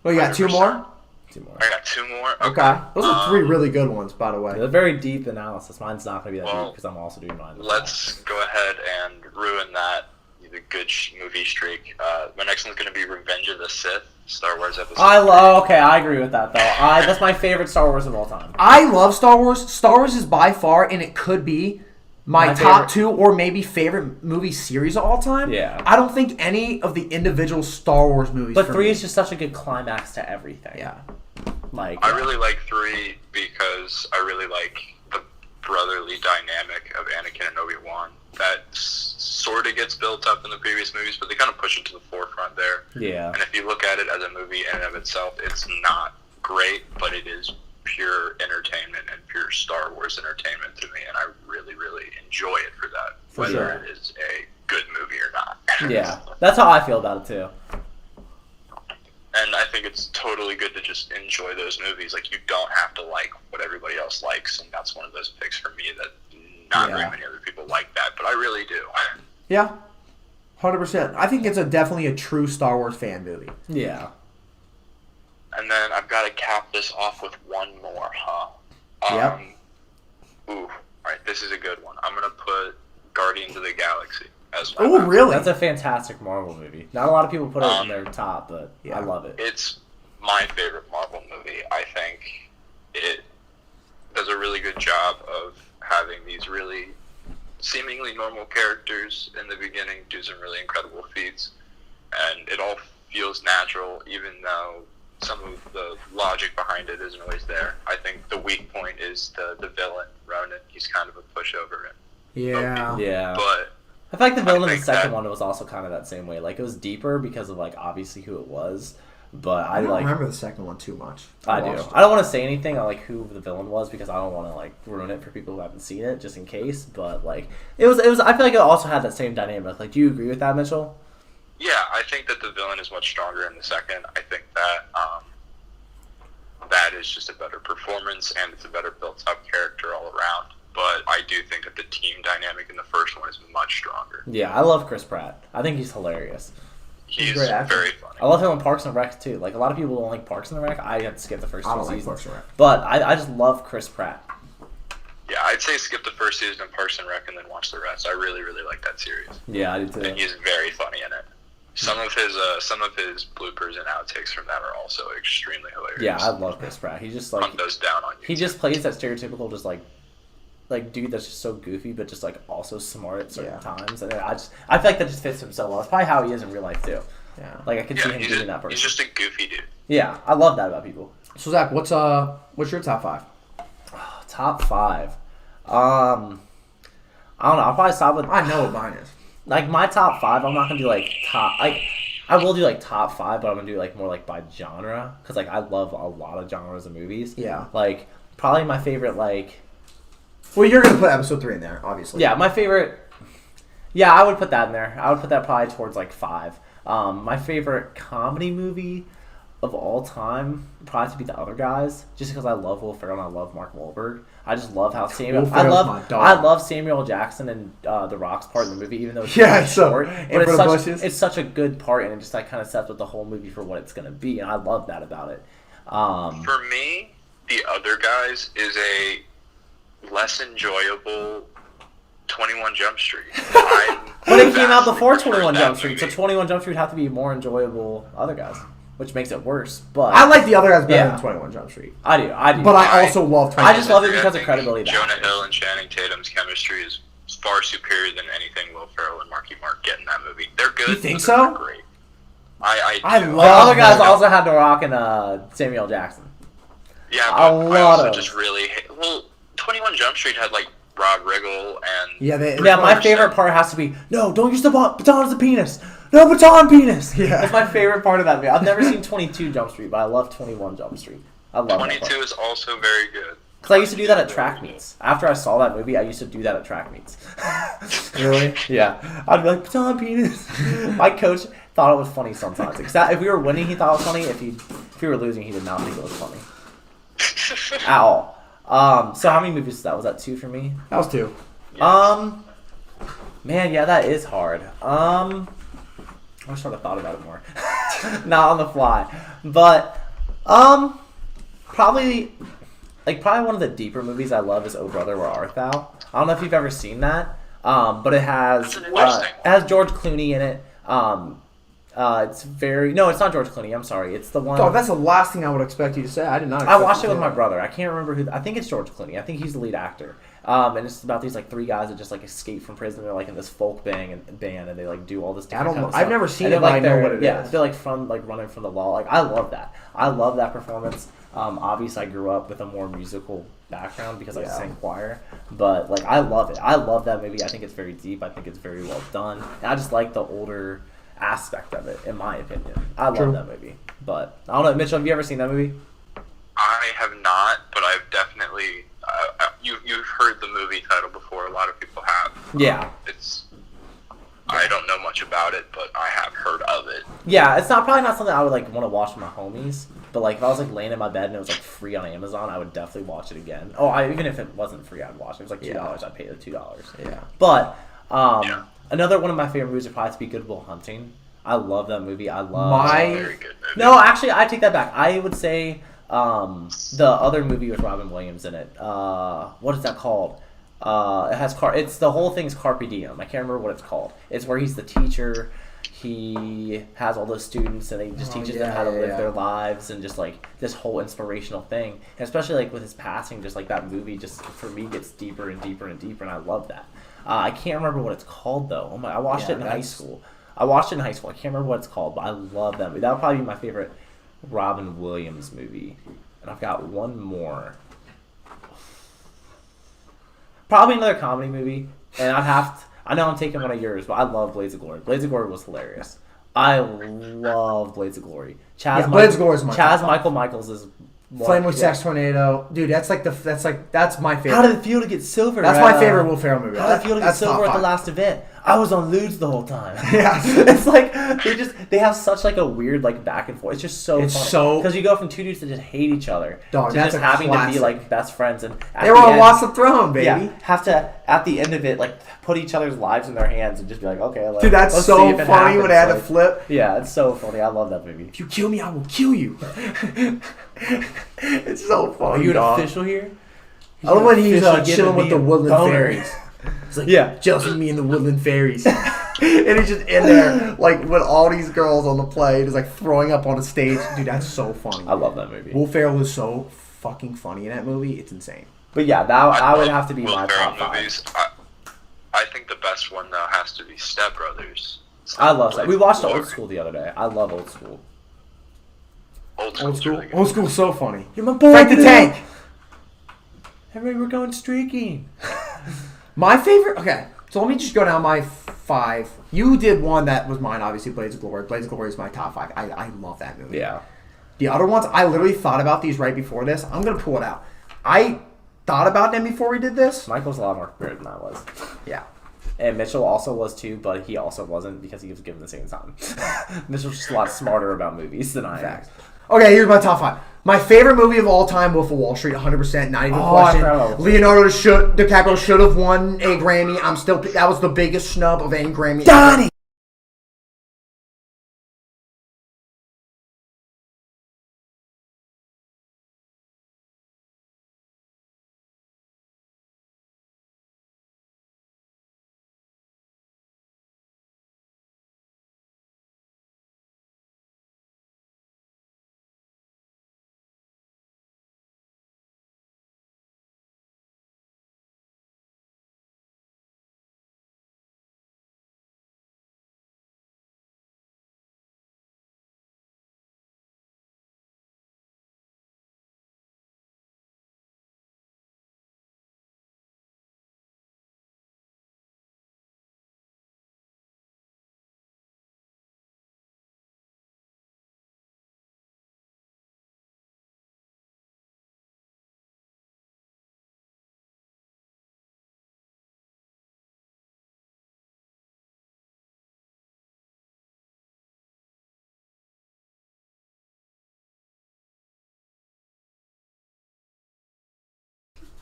Well, you got 2 more? 2 more. I got 2 more. Okay. Those are 3 really good ones, by the way. They're very deep analysis. Mine's not going to be that Well, deep because I'm also doing mine. Let's go ahead and ruin that the good movie streak. My next one's going to be Revenge of the Sith, Star Wars Episode 3. Okay, I agree with that though. That's my favorite Star Wars of all time. I love Star Wars. Star Wars is by far, and it could be my top favorite. 2 or maybe favorite movie series of all time. Yeah. I don't think any of the individual Star Wars movies. But for 3 me. is just such a good climax to everything. Yeah. Like I really like 3 because I really like the brotherly dynamic of Anakin and Obi-Wan. That sort of gets built up in the previous movies, but they kind of push it to the forefront there. Yeah. And if you look at it as a movie in and of itself, it's not great, but it is pure entertainment and pure Star Wars entertainment to me, and I really, really enjoy it for that, whether sure. it is a good movie or not. Yeah. That's how I feel about it too. And I think it's totally good to just enjoy those movies. Like, you don't have to like what everybody else likes, and that's one of those picks for me that not very many other people like that, but I really do. Yeah. 100%. I think it's definitely a true Star Wars fan movie. Yeah. And then I've got to cap this off with one more, huh? Yep. Ooh, alright, this is a good one. I'm going to put Guardians of the Galaxy as my Oh, last. really? That's a fantastic Marvel movie. Not a lot of people put it in their top, but I love it. It's my favorite Marvel movie. I think it does a really good job of having these really seemingly normal characters in the beginning do some really incredible feats, and it all feels natural, even though some of the logic behind it isn't always there. I think the weak point is the villain, Ronan. He's kind of a pushover. Yeah. Yeah. But I feel like the villain in the think second that- one was also kind of that same way. Like, it was deeper because of, like, obviously who it was. But I don't like, remember the second one too much. I do. watched it. I don't want to say anything on, like, who the villain was because I don't want to, like, ruin it for people who haven't seen it, just in case. But, like, it was. I feel like it also had that same dynamic. Like, do you agree with that, Mitchell? Yeah, I think that the villain is much stronger in the second. I think that that is just a better performance and it's a better built-up character all around. But I do think that the team dynamic in the first one is much stronger. Yeah, I love Chris Pratt. I think he's hilarious. He's great actor. very funny. I love him in Parks and Rec too. Like, a lot of people don't like Parks and Rec. I had to skip the first I two don't like seasons. Parks and Rec. But I just love Chris Pratt. Yeah, I'd say skip the first season of Parks and Rec and then watch the rest. I really, really like that series. Yeah, I do too. And he's very funny in it. Some of his bloopers and outtakes from that are also extremely hilarious. Yeah, I love Chris Pratt. He's just like Hunt those down on YouTube. he just plays that stereotypical just like dude that's just so goofy but just like also smart at certain times. And I feel like that just fits him so well. It's probably how he is in real life too. Yeah. Like I could see him he's being that person. He's just a goofy dude. Yeah, I love that about people. So Zach, what's your top 5? Top 5. I don't know. I'll probably stop with I know what mine is. like my top 5. I'm not gonna do like top. I will do like top 5, but I'm gonna do like more like by genre because like I love a lot of genres of movies. Yeah. Like probably my favorite like. Well, you're gonna put episode 3 in there, obviously. Yeah, my favorite. Yeah, I would put that in there. I would put that probably towards like 5. My favorite comedy movie of all time would probably have to be The Other Guys, just because I love Will Ferrell and I love Mark Wahlberg. I just love how Samuel. Will Ferrell's my dog. I love Samuel L. Jackson and The Rock's part in the movie, even though it's Yeah, really it's so- short. in But front of bushes. it's such a good part, and it just like kind of sets up the whole movie for what it's gonna be, and I love that about it. For me, The Other Guys is a less enjoyable 21 Jump Street. But it came out vastly before prefer 21 that Jump Street, so movie. 21 Jump Street would have to be more enjoyable Other Guys, which makes it worse. But I like The Other Guys better Yeah. than 21 Jump Street. I do. But I also love 21 I just love it I because of think credibility. of the Jonah actors. Hill and Channing Tatum's chemistry is far superior than anything Will Ferrell and Marky Mark get in that movie. They're good. You think but they're so? not Great. I I do. love The Other Guys them. also had The Rock and Samuel Jackson. Yeah, a but I lot also of- just really well. 21 Jump Street had like Rob Riggle and Yeah, Yeah, my Bruce favorite Willis. part has to be no, don't use the baton as a penis. No baton penis. Yeah. That's my favorite part of that movie. I've never seen 22 Jump Street, but I love 21 Jump Street. I love that 22 part. is also very good. Because I used to do that at track meets. After I saw that movie, I used to do that at track meets. Really? Yeah. I'd be like, baton penis. My coach thought it was funny sometimes. Except if we were winning, he thought it was funny. If we were losing, he did not think it was funny. At all. So how many movies was that? Was that 2 for me? That was 2. Man, yeah, that is hard. I wish I would have thought about it more. Not on the fly. But, probably one of the deeper movies I love is Oh Brother, Where Art Thou? I don't know if you've ever seen that. But it has, That's interesting. it has George Clooney in it. No, it's not George Clooney. I'm sorry. It's the one. Oh, that's the last thing I would expect you to say. I did not. I expect watched you it to with say my that. brother. I can't remember who. I think it's George Clooney. I think he's the lead actor. And it's about these like 3 guys that just like escape from prison. They're like in this folk band, and they like do all this. I don't different kind know. of I've stuff. never seen And it, then, but I know they're- what it yeah, is. they're like running from the law. Like I love that. I love that performance. Obviously, I grew up with a more musical background because I sang choir. But like I love it. I love that movie. I think it's very deep. I think it's very well done. And I just like the older aspect of it, in my opinion. I True. love that movie. But I don't know, Mitchell. Have you ever seen that movie? I have not, but I've definitely. You've heard the movie title before. A lot of people have. Yeah. I don't know much about it, but I have heard of it. Yeah, it's probably not something I would like want to watch with my homies. But like if I was like laying in my bed and it was like free on Amazon, I would definitely watch it again. Even if it wasn't free, I'd watch it. It was like $2. I'd pay the $2. Yeah. But Yeah. another one of my favorite movies would probably be Good Will Hunting. I love that movie. I love Very good movie. No, actually, I take that back. I would say the other movie with Robin Williams in it. What is that called? It has It's the whole thing's Carpe Diem. I can't remember what it's called. It's where he's the teacher. He has all those students, and he just teaches them how to live their lives, and just like this whole inspirational thing. And especially like with his passing, just like that movie, just for me gets deeper and deeper and deeper, and I love that. I can't remember what it's called though. Oh my! I watched it in high school. I can't remember what it's called, but I love that movie. That would probably be my favorite Robin Williams movie. And I've got one more. Probably another comedy movie. And I'd I know I'm taking one of yours, but I love Blades of Glory. Blades of Glory was hilarious. I love Blades of Glory. Blades of Glory is my Chaz Michael Michaels is Flame with Sex Tornado, dude. That's my favorite. How did it feel to get silver? That's my favorite Will Ferrell movie. How did it feel to get silver at the last event? I was on lewds the whole time. Yeah, it's like they have such like a weird like back and forth. It's just so it's funny. so because you go from two dudes that just hate each other dog, to that's just having classic. to be like best friends and they were on Lost the Throne, baby. Yeah, have to at the end of it like put each other's lives in their hands and just be like, okay, dude, that's let's so see if it funny when they had to like, flip. Yeah, it's so funny. I love that movie. If you kill me, I will kill you. It's so funny. Are you an dog. official here? I love when he's officially chilling with the giving me a woodland boner. fairies. It's like, jealous of me and the woodland fairies. And he's just in there, like, with all these girls on the play, just, like, throwing up on the stage. Dude, that's so funny. I love that movie. Will Ferrell is so fucking funny in that movie. It's insane. But yeah, I would have to be Will my Ferrell top 5. movies. I think the best one, though, has to be Step Brothers. I love that. We watched Old School the other day. I love Old School. Old School's really good. Old School's so funny. You're my boy. Frank the Tank. Everybody, we're going streaking. My favorite. Okay, so let me just go down my 5. You did one that was mine, obviously. Blades of Glory. Blades of Glory is my top 5. I love that movie. Yeah. The other ones, I literally thought about these right before this. I'm gonna pull it out. I thought about them before we did this. Michael's a lot more prepared than I was. Yeah. And Mitchell also was too, but he also wasn't because he was given the same time. Mitchell's just a lot smarter about movies than I am. Okay, here's my top 5. My favorite movie of all time, Wolf of Wall Street, 100%, not even a question. Leonardo DiCaprio should have won a Grammy. That was the biggest snub of any Grammy. Donnie!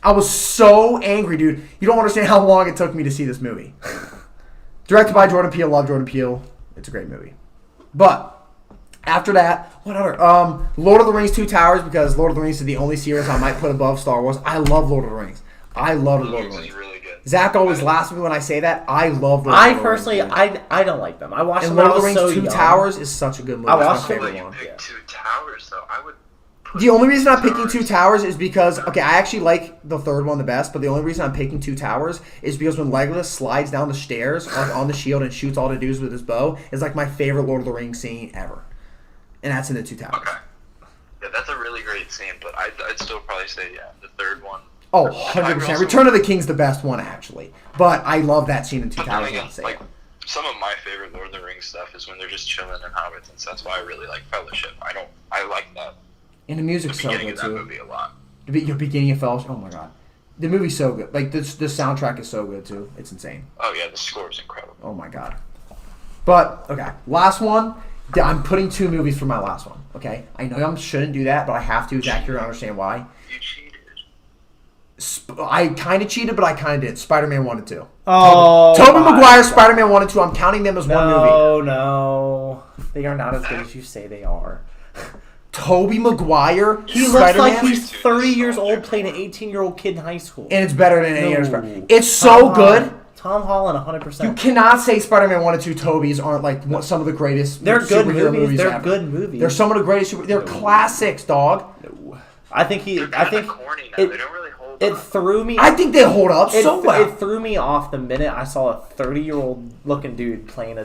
I was so angry, dude. You don't understand how long it took me to see this movie. Directed by Jordan Peele. Love Jordan Peele. It's a great movie. But after that, what other? Lord of the Rings 2 Towers, because Lord of the Rings is the only series I might put above Star Wars. I love Lord of the Rings. I love Lord of the Rings. Really good. Zach always laughs at me when I say that. I love Lord of the Rings. I personally, I don't like them. I watched and them when Lord I of was the Rings so 2 young. Towers is such a good movie. I watched It's my it. favorite You one. picked 2 Towers, though. I would. The only reason I'm picking 2 Towers is because, okay, I actually like the third one the best, but the only reason I'm picking 2 Towers is because when Legolas slides down the stairs like on the shield and shoots all the dudes with his bow is like my favorite Lord of the Rings scene ever. And that's in the 2 Towers. Okay. Yeah, that's a really great scene, but I'd still probably say, the third one. Oh, 100%. Return of the King's the best one, actually. But I love that scene in 2 Towers. Like, some of my favorite Lord of the Rings stuff is when they're just chilling in hobbits, and so that's why I really like Fellowship. I like that. And the music's so Beginning good, of that too. movie a lot. The beginning of Fellowship, oh my god. The movie's so good. Like, the soundtrack is so good, too. It's insane. Oh, yeah, the score's incredible. Oh my god. But, okay, last one. I'm putting 2 movies for my last one, okay? I know I shouldn't do that, but I have to. Zach, you're going to understand why. You cheated. I kind of cheated, but I kind of did. Spider-Man 1 and 2. Oh, Tobey Maguire, Spider-Man 1 and 2. I'm counting them as one movie. No. They are not as good as you say they are. Tobey Maguire, He Spider-Man, looks like he's 30 years old playing an 18-year-old kid in high school. and it's better than any No. other Spider-Man. It's so good. Tom Holland, 100%. You cannot say Spider-Man 1 and 2 Tobeys aren't like some of the greatest They're good superhero movies. They're ever. good movies. They're some of the greatest They're classics, dog. No. I think They're kind of corny now. They don't really hold it up. threw me. I think they hold up so well. It threw me off the minute I saw a 30-year-old looking dude playing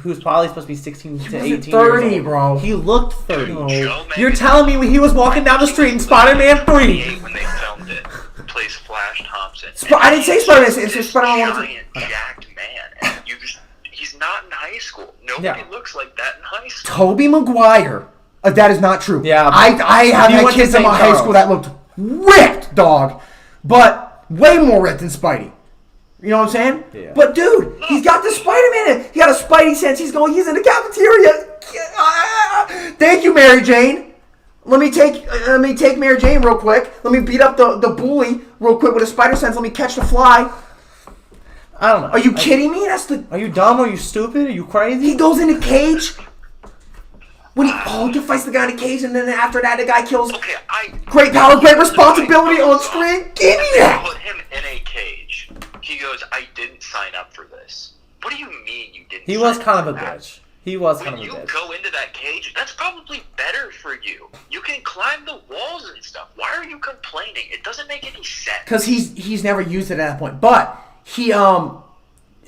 who's probably supposed to be 16 to 18 30, years old. bro. He looked 30. No. You're telling me when he was walking down the street in Spider-Man 3. When they filmed it, plays Flash Thompson. I didn't say Spider-Man. It's just Spider-Man 1 and 2. Giant, jacked man. school. Nobody looks like that in high school. Tobey Maguire. That is not true. Yeah, I have he had went to kids in St. my high Charles. school that looked ripped, dog. But way more ripped than Spidey. You know what I'm saying? Yeah. But dude, he's got the Spider-Man. He got a Spidey sense. He's in the cafeteria. Thank you, Mary Jane. Let me take Mary Jane real quick. Let me beat up the bully real quick with a spider sense. Let me catch the fly. I don't know. Are you kidding me? Are you dumb? Are you stupid? Are you crazy? He goes in a cage. When he fights the guy in a cage, and then after that, the guy kills. Okay, Great power, great responsibility on screen. Give me that. Put him in a cage. He goes, I didn't sign up for this. What do you mean you didn't? He was sign kind up of a for that? bitch. He was When kind of a you bitch. go into that cage, that's probably better for you. You can climb the walls and stuff. Why are you complaining? It doesn't make any sense. Because he's never used it at that point. But he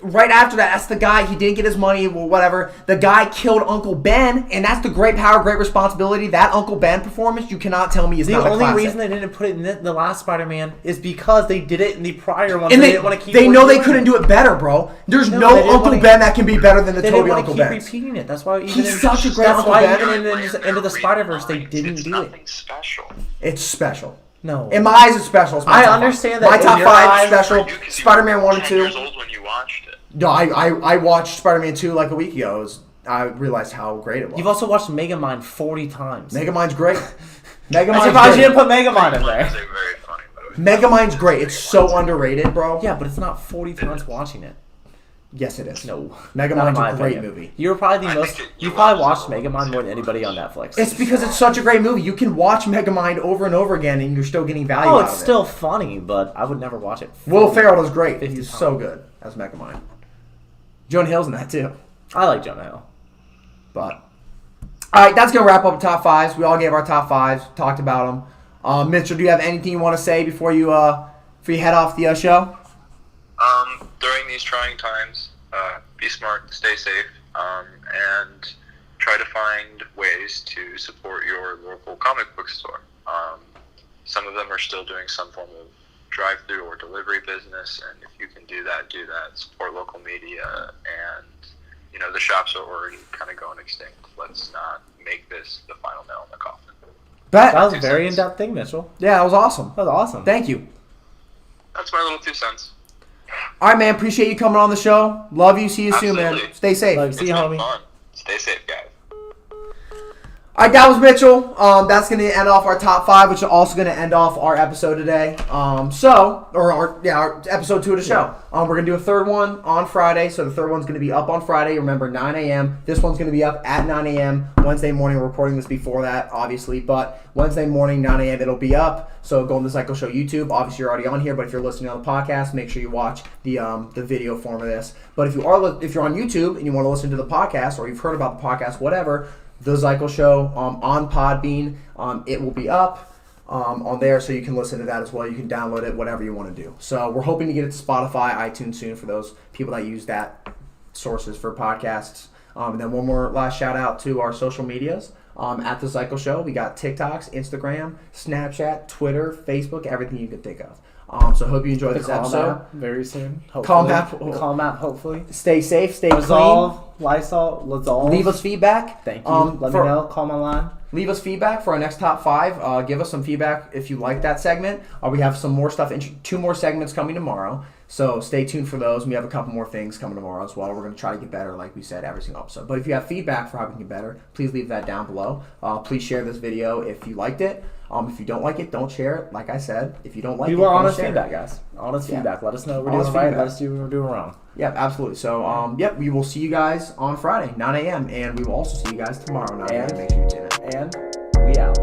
right after that, that's the guy. He didn't get his money or whatever. The guy killed Uncle Ben, and that's the great power, great responsibility. That Uncle Ben performance, you cannot tell me is The not a only classic. reason they didn't put it in the last Spider-Man is because they did it in the prior one. And they didn't want to keep. they know they doing couldn't it. do it better, bro. There's No, no they didn't Uncle wanna- Ben that can be better than the They didn't Tobey want Uncle to keep Bens. repeating it. That's why even He's in, such a great that's Uncle why Ben. even Into the Spider-Verse they didn't It's do it. nothing special. It's special. No. In my eyes, it's special. It's my I top understand five. that My in top your 5 eyes- is special. You, 'cause you Spider-Man were 1 and 10 2. years old when you watched it. No, I watched Spider-Man 2 like a week ago. I realized how great it was. You've also watched Megamind 40 times. Megamind's great. I'm Megamind's surprised you great. didn't put Megamind in It's there. a very funny movie. Megamind's great. It's so underrated, bro. Yeah, but it's not 40 times watching it. Yes, it is. No. Megamind's Not in my a great opinion. movie. You're probably the I most. think You you probably watched watched it. Megamind more than anybody on Netflix. It's because it's such a great movie. You can watch Megamind over and over again, and you're still getting value Oh, out it's of still funny, but I would never watch it. it. Will Ferrell is great. 50 He's times. so good as Megamind. Jonah Hill's in that too. I like Jonah Hill. But all right, that's gonna wrap up top 5s. We all gave our top 5s, talked about them. Mitchell, do you have anything you want to say before you head off the show? During these trying times, be smart, stay safe, and try to find ways to support your local comic book store. Some of them are still doing some form of drive-through or delivery business, and if you can do that, support local media. And the shops are already kind of going extinct. Let's not make this the final nail in the coffin. Bet. That was a very in-depth thing, Mitchell. Yeah, that was awesome. That was awesome. Thank you. That's my little 2 cents. All right, man. Appreciate you coming on the show. Love you. See you soon, man. Absolutely. Stay safe. Love you. See It's you, been homie. fun. Stay safe, guys. All right, that was Mitchell. That's going to end off our top 5, which is also going to end off our episode today. Our episode 2 of the show. We're going to do a third one on Friday. So the third one's going to be up on Friday. Remember, 9 a.m. This one's going to be up at 9 a.m. Wednesday morning. We're recording this before that, obviously. But Wednesday morning, 9 a.m., it'll be up. So go on the Psycho Show YouTube. Obviously, you're already on here. But if you're listening on the podcast, make sure you watch the video form of this. But if you're on YouTube and you want to listen to the podcast, or you've heard about the podcast, whatever, The Zykel Show on Podbean. It will be up on there, so you can listen to that as well. You can download it, whatever you want to do. So we're hoping to get it to Spotify, iTunes soon for those people that use that sources for podcasts. And then one more last shout out to our social medias. At The Zykel Show, we got TikToks, Instagram, Snapchat, Twitter, Facebook, everything you could think of. So hope you enjoyed this episode. Very soon. Calm map, hopefully. Stay safe, stay Resolve, Lysol, Lysol. clean. Leave us feedback. Thank you. Let me know. Call my line. Leave us feedback for our next top 5. Give us some feedback if you like that segment. We have some more stuff, 2 more segments coming tomorrow. So stay tuned for those. We have a couple more things coming tomorrow as well. We're going to try to get better, like we said, every single episode. But if you have feedback for how we can get better, please leave that down below. Please share this video if you liked it. If you don't like it, don't share it. Like I said, if you don't like it, We want don't honest share feedback, it. guys. Honest Yeah. feedback. Let us know what we're Honest doing right. feedback. Let us do what we're doing wrong. Yep, absolutely. So, we will see you guys on Friday, 9 a.m. And we will also see you guys tomorrow, 9 a.m. Make sure you tune in. And we out.